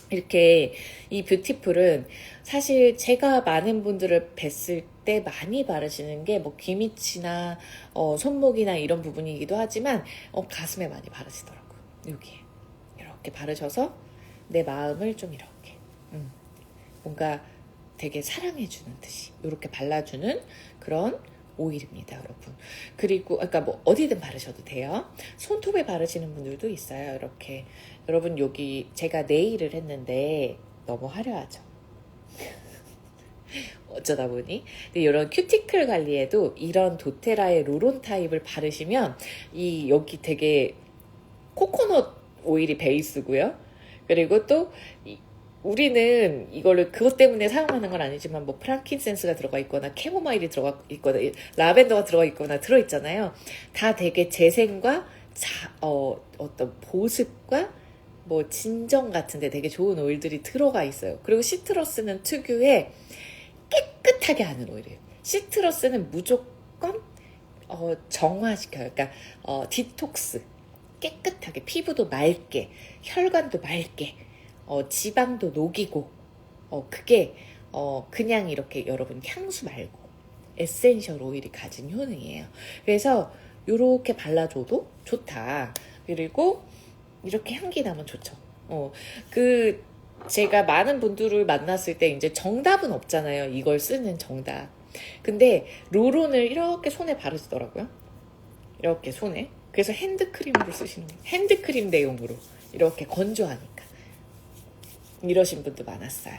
이렇게 이 뷰티풀은 사실 제가 많은 분들을 뵀을 때 많이 바르시는 게 뭐 귀밑이나 손목이나 이런 부분이기도 하지만 가슴에 많이 바르시더라고요. 여기에 이렇게 바르셔서 내 마음을 좀 이렇게 뭔가 되게 사랑해주는 듯이 이렇게 발라주는 그런 오일입니다, 여러분. 그리고 아까 뭐 어디든 바르셔도 돼요. 손톱에 바르시는 분들도 있어요. 이렇게 여러분 여기 제가 네일을 했는데 너무 화려하죠. 어쩌다 보니. 근데 이런 큐티클 관리에도 이런 도테라의 로론 타입을 바르시면 이 여기 되게 코코넛 오일이 베이스고요. 그리고 또 우리는 이거를 그것 때문에 사용하는 건 아니지만 뭐 프랑킨센스가 들어가 있거나 캐모마일이 들어가 있거나 라벤더가 들어가 있거나 들어있잖아요. 다 되게 재생과 어떤 보습과 뭐 진정 같은데 되게 좋은 오일들이 들어가 있어요. 그리고 시트러스는 특유의 깨끗하게 하는 오일이에요. 시트러스는 무조건 정화시켜요. 그러니까 디톡스 깨끗하게 피부도 맑게 혈관도 맑게 지방도 녹이고 그게 그냥 이렇게 여러분 향수 말고 에센셜 오일이 가진 효능이에요. 그래서 이렇게 발라줘도 좋다. 그리고 이렇게 향기 나면 좋죠. 제가 많은 분들을 만났을 때 이제 정답은 없잖아요. 이걸 쓰는 정답. 근데 로론을 이렇게 손에 바르시더라고요. 이렇게 손에. 그래서 핸드크림으로 쓰시는 거예요. 핸드크림 대용으로 이렇게 건조하니까. 이러신 분도 많았어요.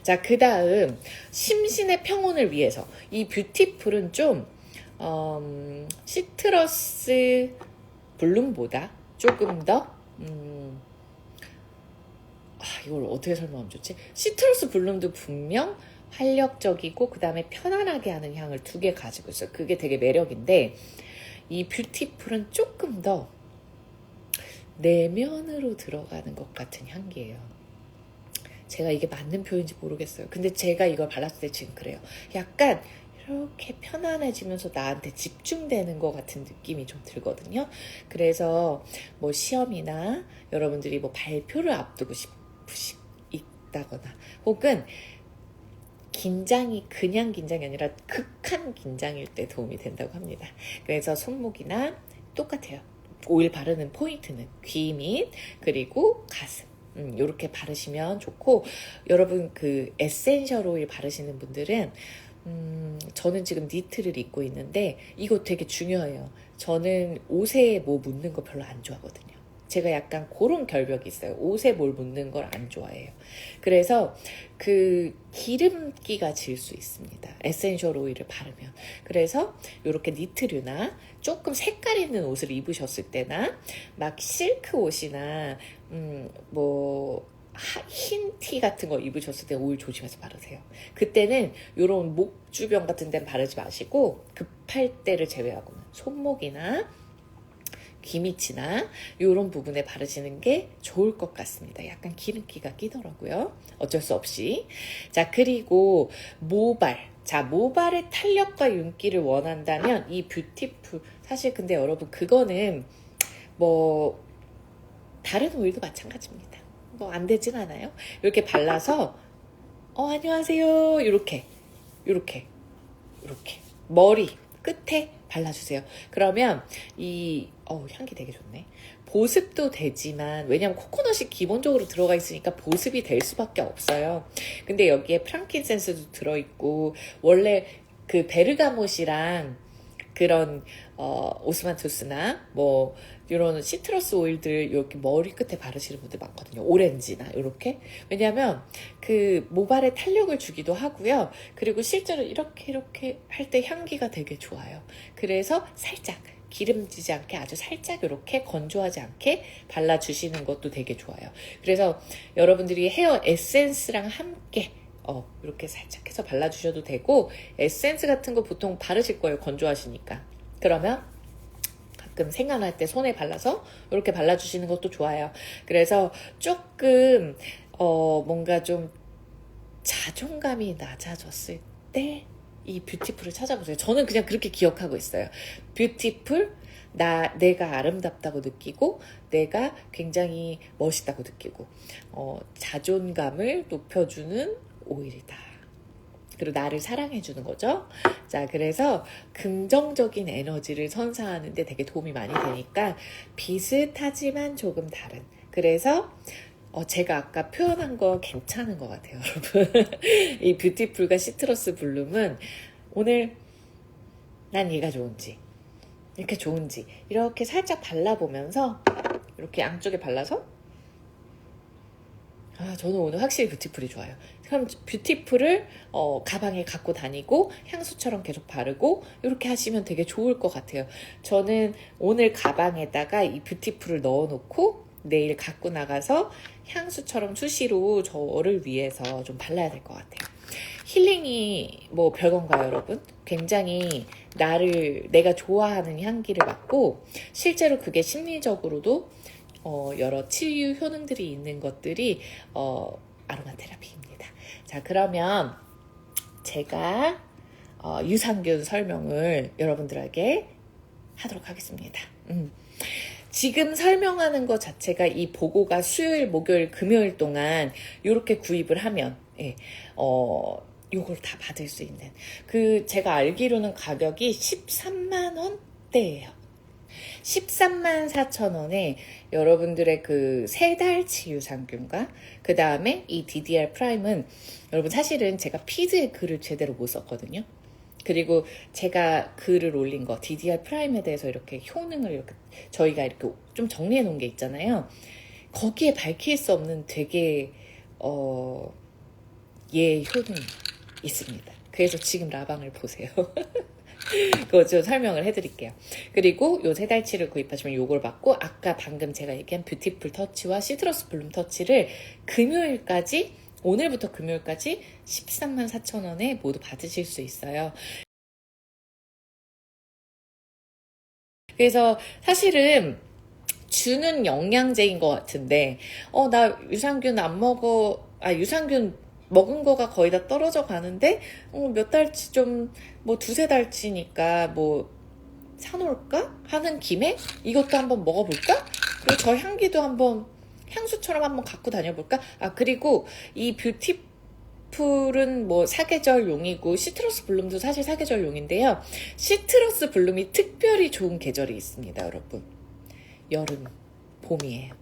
자, 그 다음 심신의 평온을 위해서 이 뷰티풀은 좀 시트러스 블룸보다 조금 더 이걸 어떻게 설명하면 좋지? 시트러스 블룸도 분명 활력적이고 그 다음에 편안하게 하는 향을 두 개 가지고 있어요. 그게 되게 매력인데 이 뷰티풀은 조금 더 내면으로 들어가는 것 같은 향기예요. 제가 이게 맞는 표현인지 모르겠어요. 근데 제가 이걸 발랐을 때 지금 그래요. 약간 이렇게 편안해지면서 나한테 집중되는 것 같은 느낌이 좀 들거든요. 그래서 뭐 시험이나 여러분들이 뭐 발표를 앞두고 있다거나 혹은 긴장이 그냥 긴장이 아니라 극한 긴장일 때 도움이 된다고 합니다. 그래서 손목이나 똑같아요. 오일 바르는 포인트는 귀 밑 그리고 가슴 이렇게 바르시면 좋고 여러분 그 에센셜 오일 바르시는 분들은 저는 지금 니트를 입고 있는데 이거 되게 중요해요. 저는 옷에 뭐 묻는 거 별로 안 좋아하거든요. 제가 약간 그런 결벽이 있어요. 옷에 뭘 묻는 걸 안 좋아해요. 그래서 그 기름기가 질 수 있습니다. 에센셜 오일을 바르면. 그래서 이렇게 니트류나 조금 색깔 있는 옷을 입으셨을 때나 막 실크 옷이나 뭐 흰 티 같은 거 입으셨을 때 오일 조심해서 바르세요. 그때는 이런 목 주변 같은 데는 바르지 마시고 급할 때를 제외하고는 손목이나 귀밑이나 이런 부분에 바르시는 게 좋을 것 같습니다. 약간 기름기가 끼더라고요. 어쩔 수 없이. 자, 그리고 모발. 자, 모발의 탄력과 윤기를 원한다면 이 뷰티풀 사실 근데 여러분 그거는 뭐 다른 오일도 마찬가지입니다. 뭐 안 되진 않아요. 이렇게 발라서 안녕하세요. 이렇게 머리 끝에 발라주세요. 그러면 이 향기 되게 좋네. 보습도 되지만 왜냐면 코코넛이 기본적으로 들어가 있으니까 보습이 될 수밖에 없어요. 근데 여기에 프랑킨센스도 들어있고 원래 그 베르가못이랑 그런 오스만투스나 뭐 이런 시트러스 오일들 여기 머리 끝에 바르시는 분들 많거든요. 오렌지나 이렇게. 왜냐하면 그 모발에 탄력을 주기도 하고요. 그리고 실제로 이렇게 할 때 향기가 되게 좋아요. 그래서 살짝 기름지지 않게 아주 살짝 이렇게 건조하지 않게 발라주시는 것도 되게 좋아요. 그래서 여러분들이 헤어 에센스랑 함께 이렇게 살짝 해서 발라주셔도 되고 에센스 같은 거 보통 바르실 거예요. 건조하시니까. 그러면 가끔 생각날 때 손에 발라서 이렇게 발라주시는 것도 좋아요. 그래서 조금 뭔가 좀 자존감이 낮아졌을 때 이 뷰티풀을 찾아보세요. 저는 그냥 그렇게 기억하고 있어요. 뷰티풀, 내가 아름답다고 느끼고, 내가 굉장히 멋있다고 느끼고, 자존감을 높여주는 오일이다. 그리고 나를 사랑해주는 거죠. 자, 그래서 긍정적인 에너지를 선사하는데 되게 도움이 많이 되니까 비슷하지만 조금 다른. 그래서 제가 아까 표현한 거 괜찮은 것 같아요, 여러분. 이 뷰티풀과 시트러스 블룸은 오늘 난 얘가 좋은지, 이렇게 좋은지, 이렇게 살짝 발라보면서, 이렇게 양쪽에 발라서, 저는 오늘 확실히 뷰티풀이 좋아요. 그럼 뷰티풀을 가방에 갖고 다니고 향수처럼 계속 바르고 이렇게 하시면 되게 좋을 것 같아요. 저는 오늘 가방에다가 이 뷰티풀을 넣어놓고 내일 갖고 나가서 향수처럼 수시로 저를 위해서 좀 발라야 될 것 같아요. 힐링이 뭐 별건가요, 여러분? 굉장히 내가 좋아하는 향기를 맡고 실제로 그게 심리적으로도 여러 치유 효능들이 있는 것들이 아로마 테라피입니다. 자, 그러면 제가 유산균 설명을 여러분들에게 하도록 하겠습니다. 지금 설명하는 것 자체가 이 보고가 수요일, 목요일, 금요일 동안 이렇게 구입을 하면 요걸 다 받을 수 있는 제가 알기로는 가격이 13만 원대예요. 13만 4천 원에 여러분들의 그 3달치 유산균과 그 다음에 이 DDR 프라임은 여러분 사실은 제가 피드에 글을 제대로 못 썼거든요. 그리고 제가 글을 올린 거 DDR 프라임에 대해서 이렇게 효능을 이렇게 저희가 이렇게 좀 정리해 놓은 게 있잖아요. 거기에 밝힐 수 없는 되게 효능이 있습니다. 그래서 지금 라방을 보세요. 그거 좀 설명을 해드릴게요. 그리고 요 3달치를 구입하시면 요걸 받고 아까 방금 제가 얘기한 뷰티풀 터치와 시트러스 블룸 터치를 금요일까지, 오늘부터 금요일까지 13만 4천 원에 모두 받으실 수 있어요. 그래서 사실은 주는 영양제인 것 같은데 나 유산균 안 먹어, 유산균 먹은 거가 거의 다 떨어져 가는데 몇 달치 좀 뭐 2-3달치니까 뭐 사놓을까 하는 김에 이것도 한번 먹어볼까? 그리고 저 향기도 한번 향수처럼 한번 갖고 다녀볼까? 그리고 이 뷰티풀은 뭐 사계절용이고 시트러스 블룸도 사실 사계절용인데요. 시트러스 블룸이 특별히 좋은 계절이 있습니다, 여러분. 여름, 봄이에요.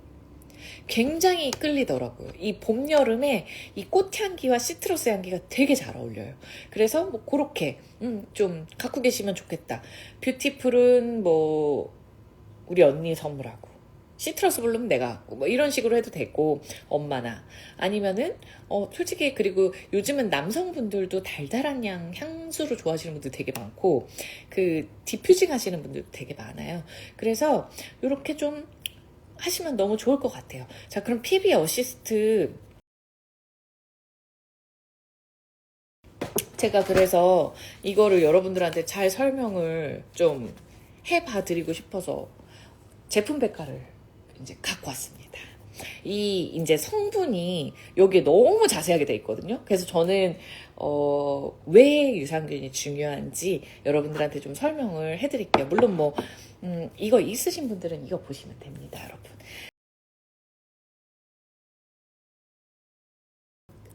굉장히 끌리더라고요. 이 봄, 여름에 이 꽃향기와 시트러스 향기가 되게 잘 어울려요. 그래서 뭐 그렇게 좀 갖고 계시면 좋겠다. 뷰티풀은 뭐 우리 언니 선물하고, 시트러스 블룸 내가 갖고 뭐 이런 식으로 해도 되고, 엄마나 아니면은 솔직히 그리고 요즘은 남성분들도 달달한 향수를 좋아하시는 분들 되게 많고 그 디퓨징 하시는 분들도 되게 많아요. 그래서 이렇게 좀 하시면 너무 좋을 것 같아요. 자, 그럼 PB 어시스트 제가 그래서 이거를 여러분들한테 잘 설명을 좀 해봐드리고 싶어서 제품 백과를 이제 갖고 왔습니다. 이제 성분이 여기에 너무 자세하게 돼 있거든요. 그래서 저는 왜 유산균이 중요한지 여러분들한테 좀 설명을 해드릴게요. 물론 뭐 이거 있으신 분들은 이거 보시면 됩니다, 여러분.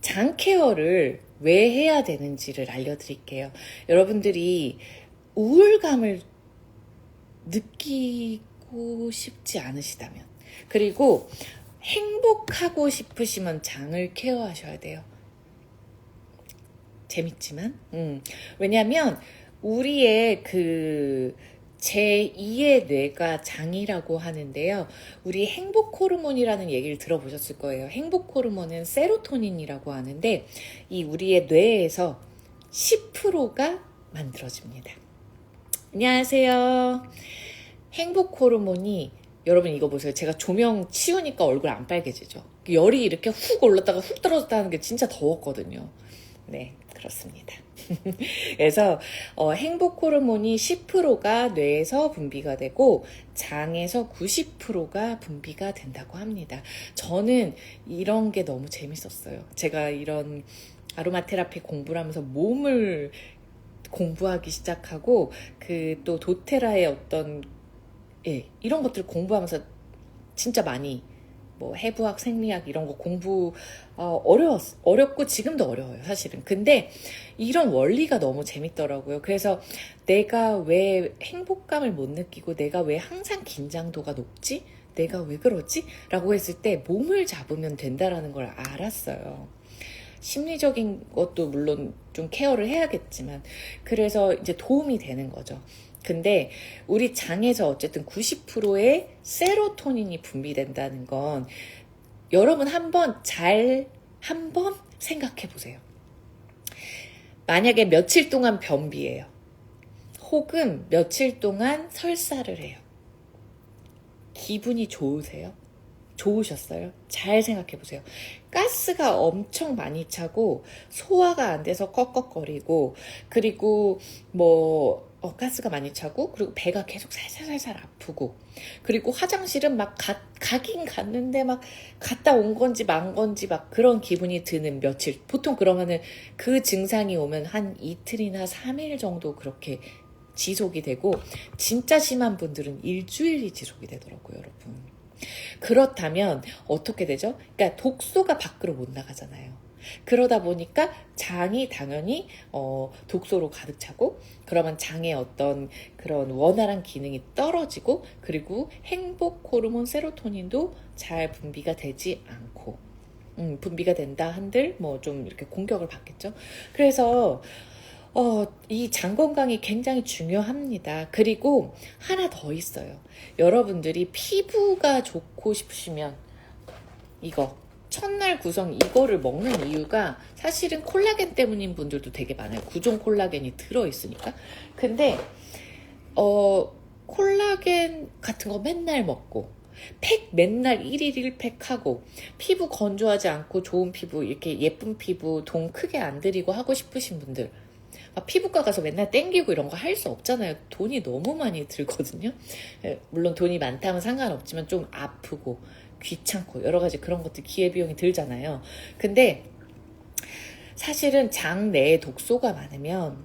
장 케어를 왜 해야 되는지를 알려드릴게요. 여러분들이 우울감을 느끼고 싶지 않으시다면, 그리고 행복하고 싶으시면 장을 케어하셔야 돼요. 재밌지만 왜냐하면 우리의 그 제2의 뇌가 장이라고 하는데요. 우리 행복 호르몬이라는 얘기를 들어보셨을 거예요. 행복 호르몬은 세로토닌이라고 하는데 이 우리의 뇌에서 10%가 만들어집니다. 안녕하세요. 행복 호르몬이, 여러분 이거 보세요. 제가 조명 치우니까 얼굴 안 빨개지죠. 열이 이렇게 훅 올랐다가 훅 떨어졌다는 게 진짜 더웠거든요. 네, 그렇습니다. 그래서 행복 호르몬이 10%가 뇌에서 분비가 되고 장에서 90%가 분비가 된다고 합니다. 저는 이런 게 너무 재밌었어요. 제가 이런 아로마 테라피 공부를 하면서 몸을 공부하기 시작하고 그 또 도테라의 어떤 이런 것들 공부하면서 진짜 많이 뭐 해부학, 생리학 이런 거 공부 어렵고 지금도 어려워요 사실은. 근데 이런 원리가 너무 재밌더라고요. 그래서 내가 왜 행복감을 못 느끼고 내가 왜 항상 긴장도가 높지? 내가 왜 그러지? 라고 했을 때 몸을 잡으면 된다라는 걸 알았어요. 심리적인 것도 물론 좀 케어를 해야겠지만 그래서 이제 도움이 되는 거죠. 근데 우리 장에서 어쨌든 90%의 세로토닌이 분비된다는 건 여러분 한번 생각해 보세요. 만약에 며칠 동안 변비예요. 혹은 며칠 동안 설사를 해요. 기분이 좋으세요? 좋으셨어요? 잘 생각해 보세요. 가스가 엄청 많이 차고 소화가 안 돼서 꺽꺽거리고 그리고 가스가 많이 차고 그리고 배가 계속 살살살살 아프고 그리고 화장실은 막 가긴 갔는데 막 갔다 온 건지 만 건지 막 그런 기분이 드는 며칠. 보통 그러면은 그 증상이 오면 한 이틀이나 3일 정도 그렇게 지속이 되고 진짜 심한 분들은 일주일이 지속이 되더라고요, 여러분. 그렇다면 어떻게 되죠? 그러니까 독소가 밖으로 못 나가잖아요. 그러다 보니까 장이 당연히 독소로 가득 차고 그러면 장의 어떤 그런 원활한 기능이 떨어지고 그리고 행복 호르몬 세로토닌도 잘 분비가 되지 않고 분비가 된다 한들 뭐 좀 이렇게 공격을 받겠죠. 그래서 이 장 건강이 굉장히 중요합니다. 그리고 하나 더 있어요. 여러분들이 피부가 좋고 싶으시면 이거 첫날 구성 이거를 먹는 이유가 사실은 콜라겐 때문인 분들도 되게 많아요. 구종 콜라겐이 들어있으니까. 근데 콜라겐 같은 거 맨날 먹고 팩 맨날 1일 1팩 하고 피부 건조하지 않고 좋은 피부 이렇게 예쁜 피부 돈 크게 안 들이고 하고 싶으신 분들 피부과 가서 맨날 땡기고 이런 거 할 수 없잖아요. 돈이 너무 많이 들거든요. 물론 돈이 많다면 상관없지만 좀 아프고 귀찮고 여러 가지 그런 것들 기회비용이 들잖아요. 근데 사실은 장 내에 독소가 많으면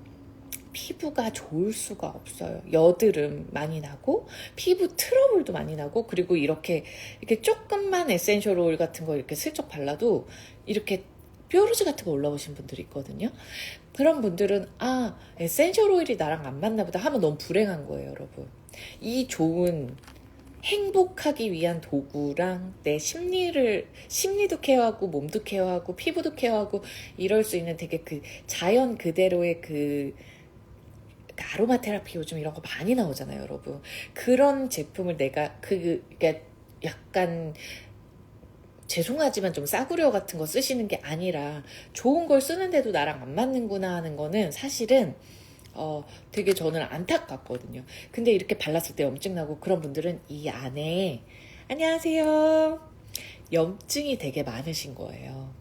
피부가 좋을 수가 없어요. 여드름 많이 나고 피부 트러블도 많이 나고 그리고 이렇게 조금만 에센셜 오일 같은 거 이렇게 슬쩍 발라도 이렇게 뾰루지 같은 거 올라오신 분들이 있거든요. 그런 분들은 에센셜 오일이 나랑 안 맞나 보다 하면 너무 불행한 거예요, 여러분. 이 좋은 행복하기 위한 도구랑 내 심리도 케어하고 몸도 케어하고 피부도 케어하고 이럴 수 있는 되게 그 자연 그대로의 그 아로마 테라피 요즘 이런 거 많이 나오잖아요, 여러분. 그런 제품을 내가 그러니까 약간 죄송하지만 좀 싸구려 같은 거 쓰시는 게 아니라 좋은 걸 쓰는데도 나랑 안 맞는구나 하는 거는 사실은 되게 저는 안타깝거든요. 근데 이렇게 발랐을 때 염증 나고 그런 분들은 이 안에 안녕하세요. 염증이 되게 많으신 거예요.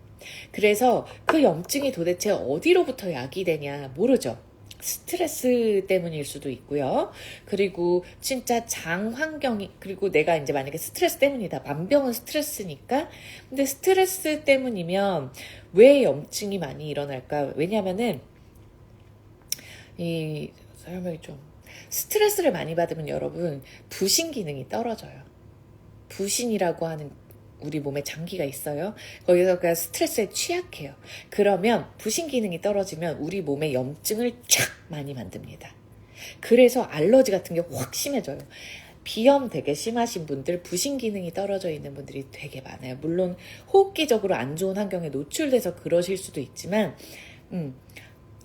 그래서 그 염증이 도대체 어디로부터 야기되냐 모르죠. 스트레스 때문일 수도 있고요. 그리고 진짜 장 환경이 그리고 내가 이제 만약에 스트레스 때문이다. 만병은 스트레스니까. 근데 스트레스 때문이면 왜 염증이 많이 일어날까? 왜냐면은 이 설명이 좀 스트레스를 많이 받으면 여러분 부신 기능이 떨어져요. 부신이라고 하는 우리 몸에 장기가 있어요. 거기서 그냥 스트레스에 취약해요. 그러면 부신 기능이 떨어지면 우리 몸에 염증을 쫙 많이 만듭니다. 그래서 알러지 같은 게 확 심해져요. 비염 되게 심하신 분들, 부신 기능이 떨어져 있는 분들이 되게 많아요. 물론 호흡기적으로 안 좋은 환경에 노출돼서 그러실 수도 있지만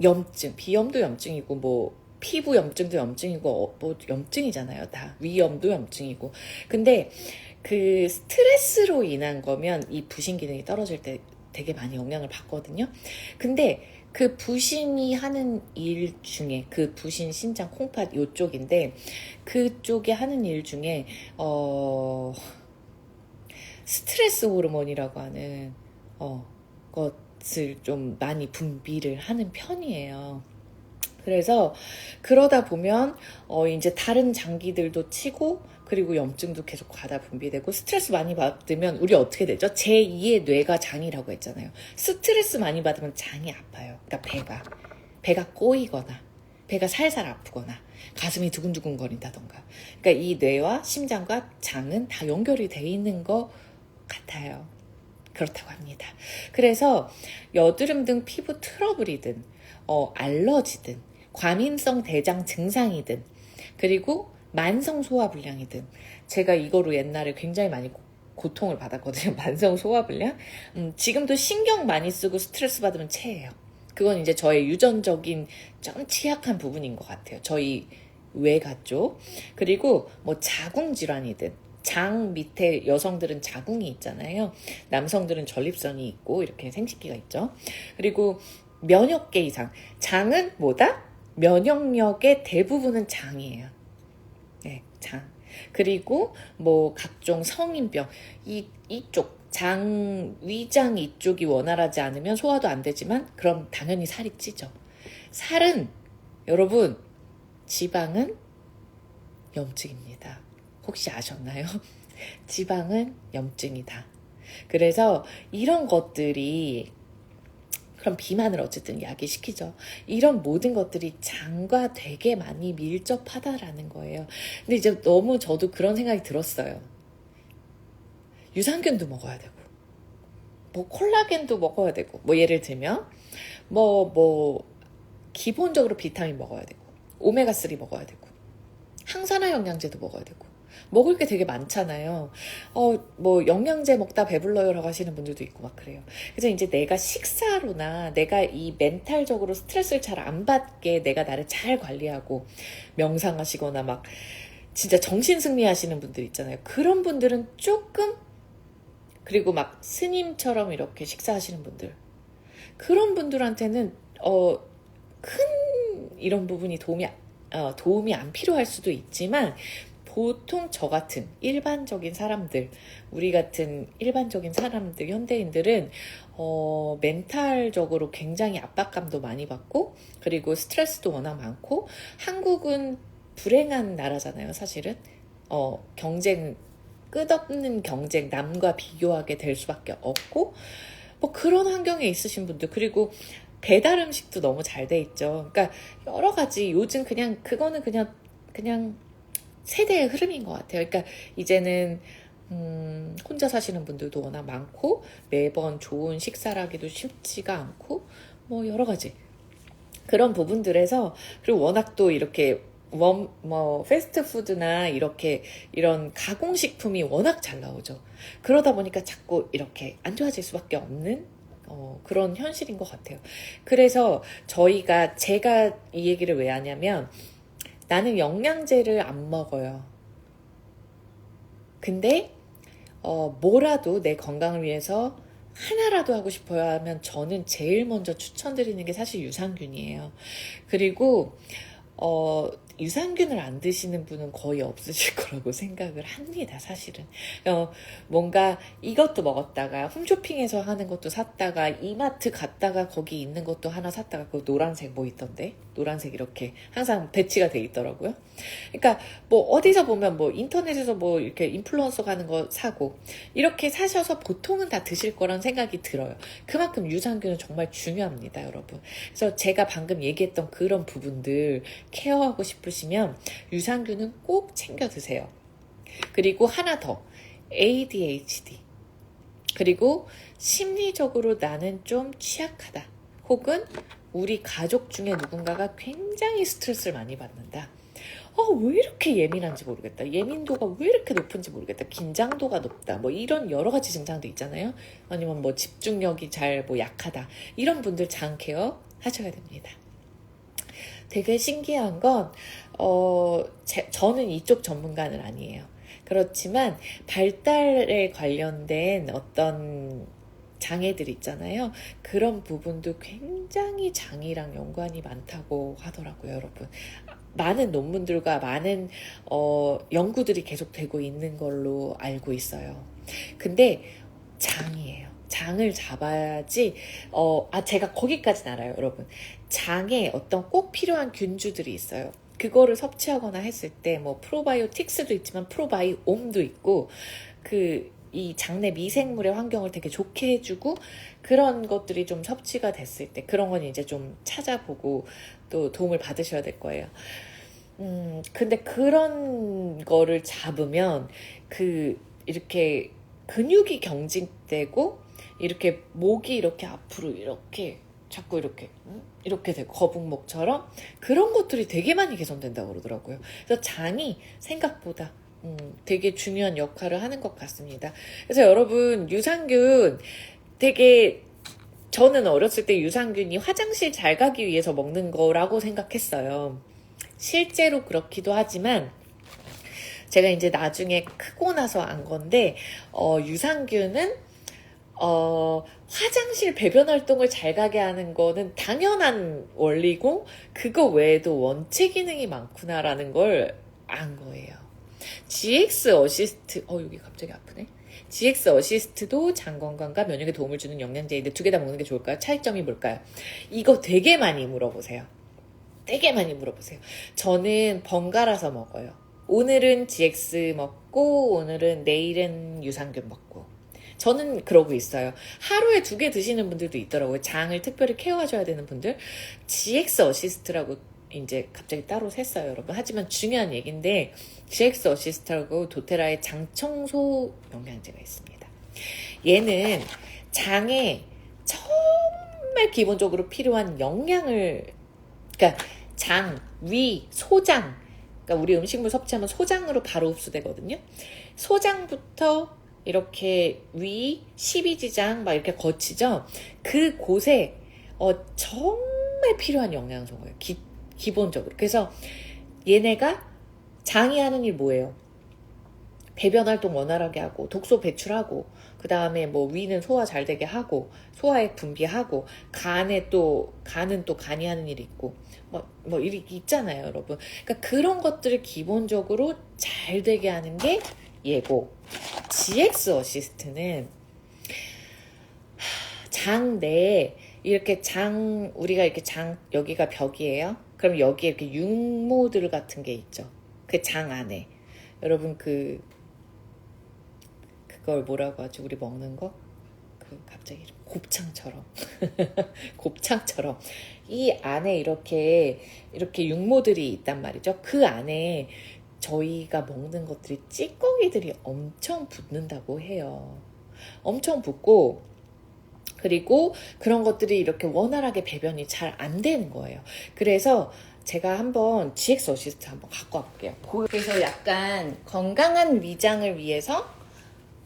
염증, 비염도 염증이고 뭐 피부 염증도 염증이고 뭐 염증이잖아요. 다 위염도 염증이고. 근데 그 스트레스로 인한 거면 이 부신 기능이 떨어질 때 되게 많이 영향을 받거든요. 근데 그 부신이 하는 일 중에 그 부신 신장 콩팥 요쪽인데 그쪽에 하는 일 중에 스트레스 호르몬이라고 하는 것을 좀 많이 분비를 하는 편이에요. 그래서 그러다 보면 이제 다른 장기들도 치고 그리고 염증도 계속 과다 분비되고 스트레스 많이 받으면 우리 어떻게 되죠? 제2의 뇌가 장이라고 했잖아요. 스트레스 많이 받으면 장이 아파요. 그러니까 배가 꼬이거나 배가 살살 아프거나 가슴이 두근두근 거린다던가. 그러니까 이 뇌와 심장과 장은 다 연결이 돼 있는 것 같아요. 그렇다고 합니다. 그래서 여드름 등 피부 트러블이든 알러지든 과민성 대장 증상이든 그리고 만성 소화불량이든 제가 이거로 옛날에 굉장히 많이 고통을 받았거든요. 만성 소화불량. 지금도 신경 많이 쓰고 스트레스 받으면 체해요. 그건 이제 저의 유전적인 좀 취약한 부분인 것 같아요. 저희 외가 쪽. 그리고 뭐 자궁 질환이든 장 밑에 여성들은 자궁이 있잖아요. 남성들은 전립선이 있고 이렇게 생식기가 있죠. 그리고 면역계 이상. 장은 뭐다? 면역력의 대부분은 장이에요. 네, 장. 그리고 뭐 각종 성인병. 이쪽 위장 이쪽이 원활하지 않으면 소화도 안 되지만 그럼 당연히 살이 찌죠. 살은 여러분 지방은 염증입니다. 혹시 아셨나요? 지방은 염증이다. 그래서 이런 것들이 그럼 비만을 어쨌든 야기시키죠. 이런 모든 것들이 장과 되게 많이 밀접하다라는 거예요. 근데 이제 너무 저도 그런 생각이 들었어요. 유산균도 먹어야 되고 뭐 콜라겐도 먹어야 되고 뭐 예를 들면 기본적으로 비타민 먹어야 되고 오메가3 먹어야 되고 항산화 영양제도 먹어야 되고 먹을 게 되게 많잖아요. 뭐 영양제 먹다 배불러요라고 하시는 분들도 있고 막 그래요. 그래서 이제 내가 식사로나 내가 이 멘탈적으로 스트레스를 잘 안 받게 내가 나를 잘 관리하고 명상하시거나 막 진짜 정신승리 하시는 분들 있잖아요. 그런 분들은 조금 그리고 막 스님처럼 이렇게 식사하시는 분들 그런 분들한테는 큰 이런 부분이 도움이 안 필요할 수도 있지만 보통 저 같은 일반적인 사람들, 우리 같은 일반적인 사람들, 현대인들은 멘탈적으로 굉장히 압박감도 많이 받고 그리고 스트레스도 워낙 많고 한국은 불행한 나라잖아요, 사실은. 끝없는 경쟁, 남과 비교하게 될 수밖에 없고 뭐 그런 환경에 있으신 분들 그리고 배달 음식도 너무 잘 돼 있죠. 그러니까 여러 가지 요즘 그거는 그냥 세대의 흐름인 것 같아요. 그러니까 이제는 혼자 사시는 분들도 워낙 많고 매번 좋은 식사를 하기도 쉽지가 않고 뭐 여러 가지 그런 부분들에서 그리고 워낙 또 이렇게 패스트푸드나 이런 가공식품이 워낙 잘 나오죠. 그러다 보니까 자꾸 이렇게 안 좋아질 수밖에 없는 그런 현실인 것 같아요. 그래서 제가 이 얘기를 왜 하냐면 나는 영양제를 안 먹어요. 근데 뭐라도 내 건강을 위해서 하나라도 하고 싶어야 하면 저는 제일 먼저 추천드리는 게 사실 유산균이에요. 그리고 유산균을 안 드시는 분은 거의 없으실 거라고 생각을 합니다, 사실은. 뭔가 이것도 먹었다가 홈쇼핑에서 하는 것도 샀다가 이마트 갔다가 거기 있는 것도 하나 샀다가 그 노란색 뭐 있던데? 노란색 이렇게 항상 배치가 돼 있더라고요. 그러니까 뭐 어디서 보면 뭐 인터넷에서 뭐 이렇게 인플루언서 가는 거 사고 이렇게 사셔서 보통은 다 드실 거란 생각이 들어요. 그만큼 유산균은 정말 중요합니다, 여러분. 그래서 제가 방금 얘기했던 그런 부분들 케어하고 싶으시면 유산균은 꼭 챙겨 드세요. 그리고 하나 더, ADHD. 그리고 심리적으로 나는 좀 취약하다. 혹은 우리 가족 중에 누군가가 굉장히 스트레스를 많이 받는다. 왜 이렇게 예민한지 모르겠다. 예민도가 왜 이렇게 높은지 모르겠다. 긴장도가 높다. 뭐 이런 여러 가지 증상도 있잖아요. 아니면 뭐 집중력이 약하다. 이런 분들 장 케어 하셔야 됩니다. 되게 신기한 건 저는 이쪽 전문가는 아니에요. 그렇지만 발달에 관련된 어떤 장애들 있잖아요. 그런 부분도 굉장히 장이랑 연관이 많다고 하더라고요, 여러분. 많은 논문들과 많은 연구들이 계속 되고 있는 걸로 알고 있어요. 근데 장이에요. 장을 잡아야지 제가 거기까지는 알아요, 여러분. 장에 어떤 꼭 필요한 균주들이 있어요. 그거를 섭취하거나 했을 때 뭐 프로바이오틱스도 있지만 프로바이옴도 있고 이 장내 미생물의 환경을 되게 좋게 해주고 그런 것들이 좀 섭취가 됐을 때 그런 건 이제 좀 찾아보고 또 도움을 받으셔야 될 거예요. 근데 그런 거를 잡으면 이렇게 근육이 경직되고 이렇게 목이 이렇게 앞으로 이렇게 자꾸 이렇게 되고 거북목처럼 그런 것들이 되게 많이 개선된다고 그러더라고요. 그래서 장이 생각보다 되게 중요한 역할을 하는 것 같습니다. 그래서 여러분 유산균 되게 저는 어렸을 때 유산균이 화장실 잘 가기 위해서 먹는 거라고 생각했어요. 실제로 그렇기도 하지만 제가 이제 나중에 크고 나서 안 건데 유산균은 화장실 배변 활동을 잘 가게 하는 거는 당연한 원리고 그거 외에도 원체 기능이 많구나라는 걸 안 거예요. GX 어시스트 여기 갑자기 아프네. GX 어시스트도 장 건강과 면역에 도움을 주는 영양제인데 두 개 다 먹는 게 좋을까요? 차이점이 뭘까요? 이거 되게 많이 물어보세요. 되게 많이 물어보세요. 저는 번갈아서 먹어요. 오늘은 GX 먹고 내일은 유산균 먹고 저는 그러고 있어요. 하루에 2개 드시는 분들도 있더라고요. 장을 특별히 케어해줘야 되는 분들. GX 어시스트라고 이제 갑자기 따로 샜어요, 여러분. 하지만 중요한 얘기인데 GX 어시스트라고 도테라의 장청소 영양제가 있습니다. 얘는 장에 정말 기본적으로 필요한 영양을 그러니까 장, 위, 소장 그러니까 우리 음식물 섭취하면 소장으로 바로 흡수되거든요. 소장부터 이렇게 위, 십이지장 막 이렇게 거치죠. 그곳에 정말 필요한 영양소예요. 기본적으로. 그래서 얘네가 장이 하는 일 뭐예요? 배변 활동 원활하게 하고 독소 배출하고 그 다음에 뭐 위는 소화 잘 되게 하고 소화액 분비하고 간은 또 간이 하는 일이 있고 뭐 일이 있잖아요, 여러분. 그러니까 그런 것들을 기본적으로 잘 되게 하는 게 얘고 GX 어시스트는 장 내에 이렇게 우리가 이렇게 여기가 벽이에요. 그럼 여기에 이렇게 육모들 같은 게 있죠. 그 장 안에. 여러분 그걸 뭐라고 하죠? 우리 먹는 거? 갑자기 곱창처럼. 곱창처럼. 이 안에 이렇게 육모들이 있단 말이죠. 그 안에 저희가 먹는 것들이 찌꺼기들이 엄청 붙는다고 해요. 엄청 붙고 그리고 그런 것들이 이렇게 원활하게 배변이 잘 안 되는 거예요. 그래서 제가 한번 GX 어시스트 한번 갖고 와볼게요. 그래서 약간 건강한 위장을 위해서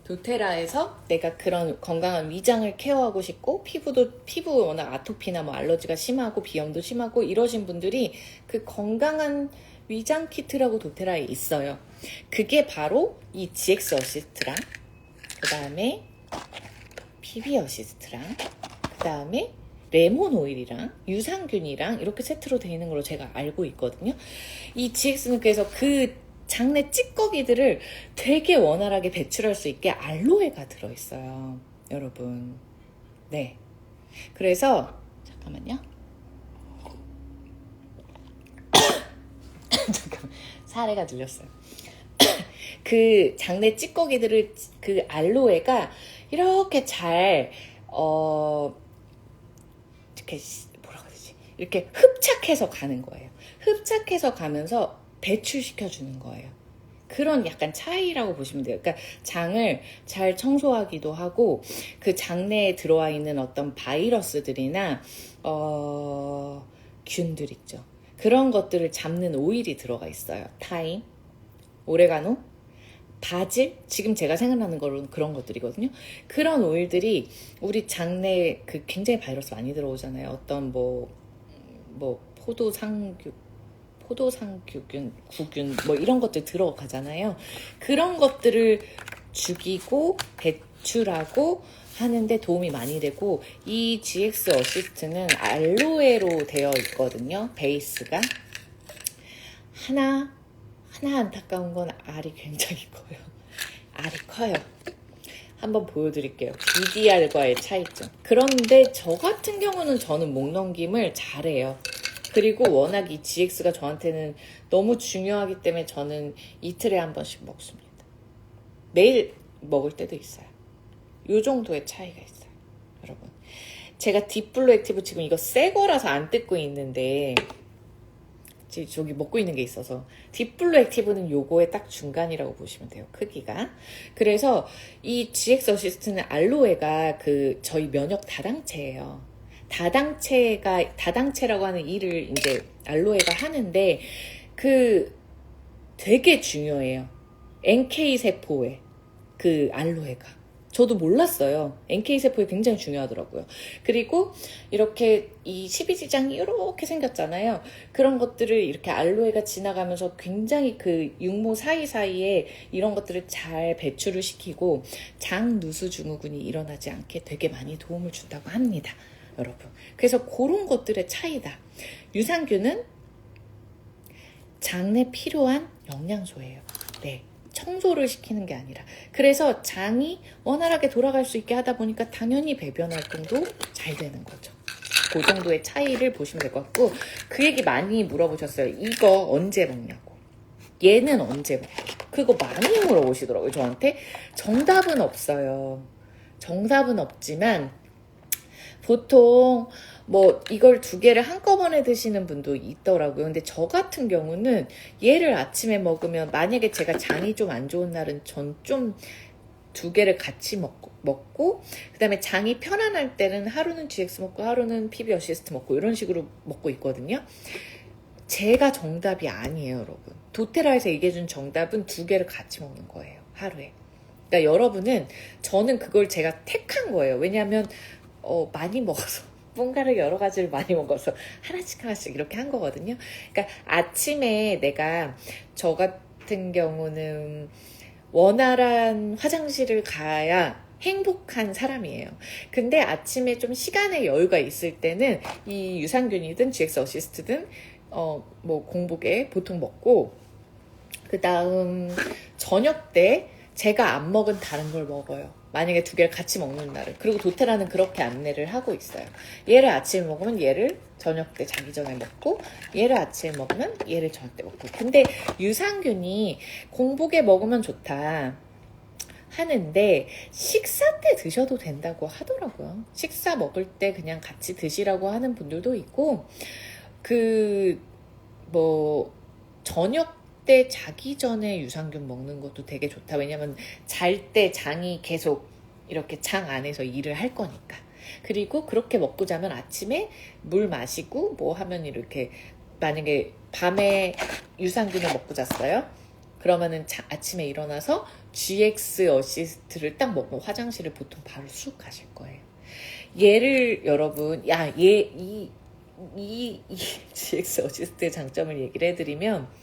도테라에서 내가 그런 건강한 위장을 케어하고 싶고 피부 워낙 아토피나 뭐 알러지가 심하고 비염도 심하고 이러신 분들이 그 건강한 위장 키트라고 도테라에 있어요. 그게 바로 이 GX 어시스트랑 그 다음에 PB 어시스트랑 그 다음에 레몬 오일이랑 유산균이랑 이렇게 세트로 되어 있는 걸로 제가 알고 있거든요. 이 GX는 그래서 그 장내 찌꺼기들을 되게 원활하게 배출할 수 있게 알로에가 들어있어요, 여러분. 네. 그래서 잠깐만요. 잠깐만, 사례가 들렸어요. 그 장내 찌꺼기들을 그 알로에가 이렇게 잘 이렇게 뭐라고 해야 되지? 이렇게 흡착해서 가는 거예요. 흡착해서 가면서 배출시켜 주는 거예요. 그런 약간 차이라고 보시면 돼요. 그러니까 장을 잘 청소하기도 하고 그 장내에 들어와 있는 어떤 바이러스들이나 균들 있죠. 그런 것들을 잡는 오일이 들어가 있어요. 타임, 오레가노, 바질, 지금 제가 생각나는 거로는 그런 것들이거든요. 그런 오일들이 우리 장내에 굉장히 바이러스 많이 들어오잖아요. 어떤 포도상균, 구균 뭐 이런 것들 들어가잖아요. 그런 것들을 죽이고 배출하고 하는데 도움이 많이 되고 이 GX 어시스트는 알로에로 되어 있거든요. 베이스가 하나 안타까운 건 알이 굉장히 커요. 알이 커요. 한번 보여드릴게요. BDR과의 차이점. 그런데 저 같은 경우는 저는 목넘김을 잘해요. 그리고 워낙 이 GX가 저한테는 너무 중요하기 때문에 저는 이틀에 한 번씩 먹습니다. 매일 먹을 때도 있어요. 요 정도의 차이가 있어요, 여러분. 제가 딥블루 액티브 지금 이거 새 거라서 안 뜯고 있는데 저기 먹고 있는 게 있어서 딥블루 액티브는 요거의 딱 중간이라고 보시면 돼요. 크기가. 그래서 이 GX 어시스트는 알로에가 그 저희 면역 다당체예요. 다당체라고 하는 일을 이제 알로에가 하는데 그 되게 중요해요. NK 세포에 그 알로에가. 저도 몰랐어요. NK세포에 굉장히 중요하더라고요. 그리고 이렇게 이 12지장이 이렇게 생겼잖아요. 그런 것들을 이렇게 알로에가 지나가면서 굉장히 그 육모 사이사이에 이런 것들을 잘 배출을 시키고 장누수 증후군이 일어나지 않게 되게 많이 도움을 준다고 합니다. 여러분. 그래서 그런 것들의 차이다. 유산균은 장내 필요한 영양소예요. 네. 청소를 시키는 게 아니라. 그래서 장이 원활하게 돌아갈 수 있게 하다 보니까 당연히 배변 활동도 잘 되는 거죠. 그 정도의 차이를 보시면 될 것 같고, 그 얘기 많이 물어보셨어요. 이거 언제 먹냐고. 얘는 언제 먹고. 그거 많이 물어보시더라고요, 저한테. 정답은 없어요. 정답은 없지만 보통 뭐 이걸 2개를 한꺼번에 드시는 분도 있더라고요. 근데 저 같은 경우는 얘를 아침에 먹으면 만약에 제가 장이 좀 안 좋은 날은 전 좀 2개를 같이 먹고 그다음에 장이 편안할 때는 하루는 GX 먹고 하루는 PB 어시스트 먹고 이런 식으로 먹고 있거든요. 제가 정답이 아니에요, 여러분. 도테라에서 얘기해준 정답은 2개를 같이 먹는 거예요, 하루에. 그러니까 여러분은, 저는 그걸 제가 택한 거예요. 왜냐하면 많이 먹어서 뭔가를 여러 가지를 많이 먹어서 하나씩 이렇게 한 거거든요. 그러니까 아침에 내가 저 같은 경우는 원활한 화장실을 가야 행복한 사람이에요. 근데 아침에 좀 시간의 여유가 있을 때는 이 유산균이든 GX 어시스트든 뭐 공복에 보통 먹고 그 다음 저녁 때 제가 안 먹은 다른 걸 먹어요. 만약에 2개를 같이 먹는 날은. 그리고 도테라는 그렇게 안내를 하고 있어요. 얘를 아침에 먹으면 얘를 저녁 때 자기 전에 먹고, 얘를 아침에 먹으면 얘를 저녁 때 먹고. 근데 유산균이 공복에 먹으면 좋다 하는데 식사 때 드셔도 된다고 하더라고요. 식사 먹을 때 그냥 같이 드시라고 하는 분들도 있고, 저녁 때 자기 전에 유산균 먹는 것도 되게 좋다. 왜냐면 잘 때 장이 계속 이렇게 장 안에서 일을 할 거니까. 그리고 그렇게 먹고 자면 아침에 물 마시고 뭐 하면 이렇게, 만약에 밤에 유산균을 먹고 zas어요. 그러면은 아침에 일어나서 GX 어시스트를 딱 먹고 화장실을 보통 바로 쑥 가실 거예요. 얘를 여러분, 이 GX 어시스트의 장점을 얘기를 해드리면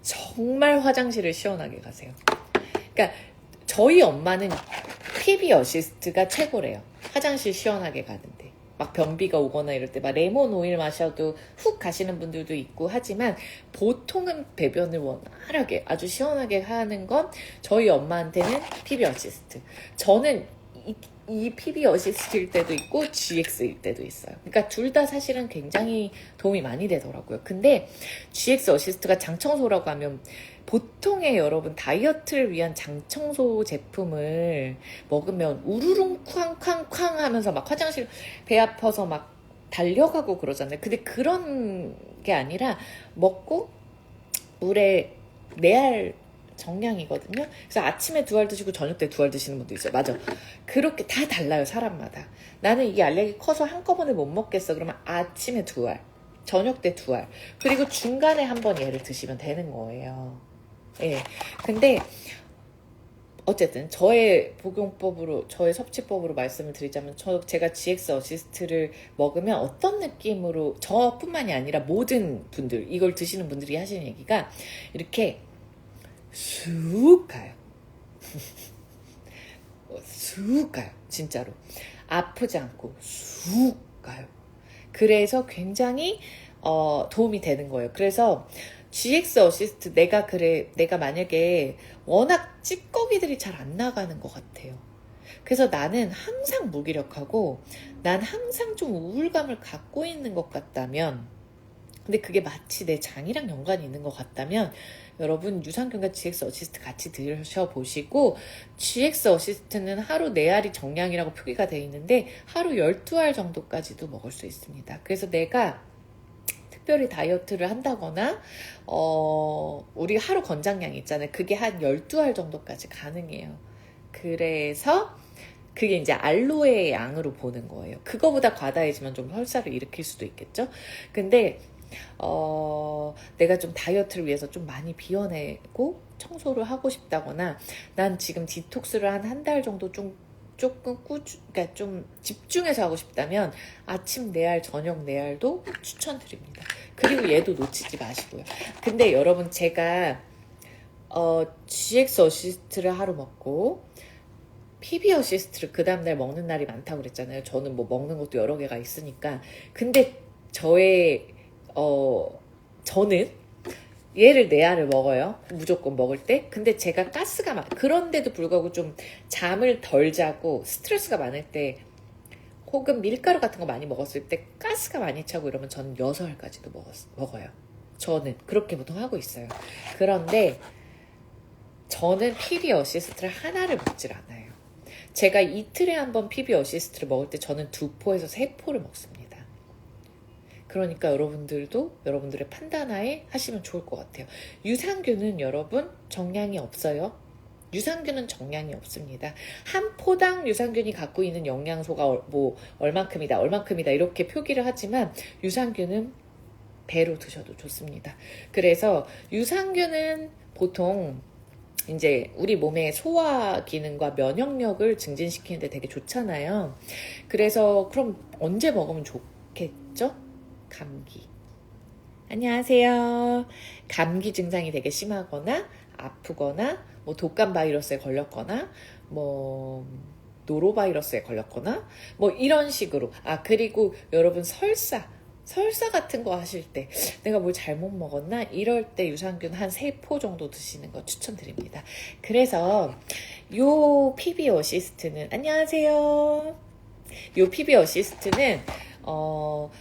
정말 화장실을 시원하게 가세요. 그러니까 저희 엄마는 PB 어시스트가 최고래요. 화장실 시원하게 가는데. 막 변비가 오거나 이럴 때 막 레몬 오일 마셔도 훅 가시는 분들도 있고 하지만 보통은 배변을 원활하게 아주 시원하게 하는 건 저희 엄마한테는 PB 어시스트. 저는 이 PB 어시스트일 때도 있고 GX일 때도 있어요. 그러니까 둘 다 사실은 굉장히 도움이 많이 되더라고요. 근데 GX 어시스트가 장청소라고 하면 보통의 여러분 다이어트를 위한 장청소 제품을 먹으면 우르릉 쾅쾅쾅 하면서 막 화장실 배 아파서 막 달려가고 그러잖아요. 근데 그런 게 아니라 먹고 물에 4알 정량이거든요. 그래서 아침에 2알 드시고 저녁 때 2알 드시는 분도 있어요. 맞아. 그렇게 다 달라요, 사람마다. 나는 이게 알레르기 커서 한꺼번에 못 먹겠어. 그러면 아침에 2알, 저녁 때 2알, 그리고 중간에 한번 얘를 드시면 되는 거예요. 예. 근데 어쨌든 저의 복용법으로, 저의 섭취법으로 말씀을 드리자면 제가 GX 어시스트를 먹으면 어떤 느낌으로, 저뿐만이 아니라 모든 분들, 이걸 드시는 분들이 하시는 얘기가 이렇게 쑥 가요. 쑥 가요. 진짜로. 아프지 않고 쑥 가요. 그래서 굉장히 도움이 되는 거예요. 그래서 GX 어시스트 내가 만약에 워낙 찌꺼기들이 잘 안 나가는 것 같아요. 그래서 나는 항상 무기력하고 난 항상 좀 우울감을 갖고 있는 것 같다면, 근데 그게 마치 내 장이랑 연관이 있는 것 같다면 여러분 유산균과 GX 어시스트 같이 드셔보시고, GX 어시스트는 하루 4알이 정량이라고 표기가 되어 있는데 하루 12알 정도까지도 먹을 수 있습니다. 그래서 내가 특별히 다이어트를 한다거나 우리 하루 권장량이 있잖아요. 그게 한 12알 정도까지 가능해요. 그래서 그게 이제 알로에의 양으로 보는 거예요. 그거보다 과다해지면 좀 설사를 일으킬 수도 있겠죠. 근데 내가 좀 다이어트를 위해서 좀 많이 비워내고 청소를 하고 싶다거나 난 지금 디톡스를 한 달 정도 조금 그러니까 좀 집중해서 하고 싶다면 아침 4알, 저녁 4알도 추천드립니다. 그리고 얘도 놓치지 마시고요. 근데 여러분 제가 GX 어시스트를 하루 먹고 PB 어시스트를 그 다음날 먹는 날이 많다고 그랬잖아요. 저는 뭐 먹는 것도 여러 개가 있으니까. 근데 저는 얘를 4알을 먹어요. 무조건 먹을 때. 근데 제가 가스가 그런데도 불구하고 좀 잠을 덜 자고 스트레스가 많을 때 혹은 밀가루 같은 거 많이 먹었을 때 가스가 많이 차고 이러면 저는 6알까지도 먹어요. 저는 그렇게 보통 하고 있어요. 그런데 저는 PB 어시스트를 하나를 먹질 않아요. 제가 이틀에 한 번 PB 어시스트를 먹을 때 저는 2포에서 3포를 먹습니다. 그러니까 여러분들도 여러분들의 판단하에 하시면 좋을 것 같아요. 유산균은 여러분 정량이 없어요. 유산균은 정량이 없습니다. 한 포당 유산균이 갖고 있는 영양소가 뭐 얼만큼이다 이렇게 표기를 하지만 유산균은 배로 드셔도 좋습니다. 그래서 유산균은 보통 이제 우리 몸의 소화 기능과 면역력을 증진시키는데 되게 좋잖아요. 그래서 그럼 언제 먹으면 좋겠죠? 감기. 안녕하세요. 감기 증상이 되게 심하거나 아프거나 뭐 독감 바이러스에 걸렸거나 뭐 노로바이러스에 걸렸거나 뭐 이런 식으로. 그리고 여러분 설사 같은 거 하실 때 내가 뭘 잘못 먹었나 이럴 때 유산균 한 3포 정도 드시는 거 추천드립니다. 그래서 요 PB 어시스트는 안녕하세요. 요 PB 어시스트는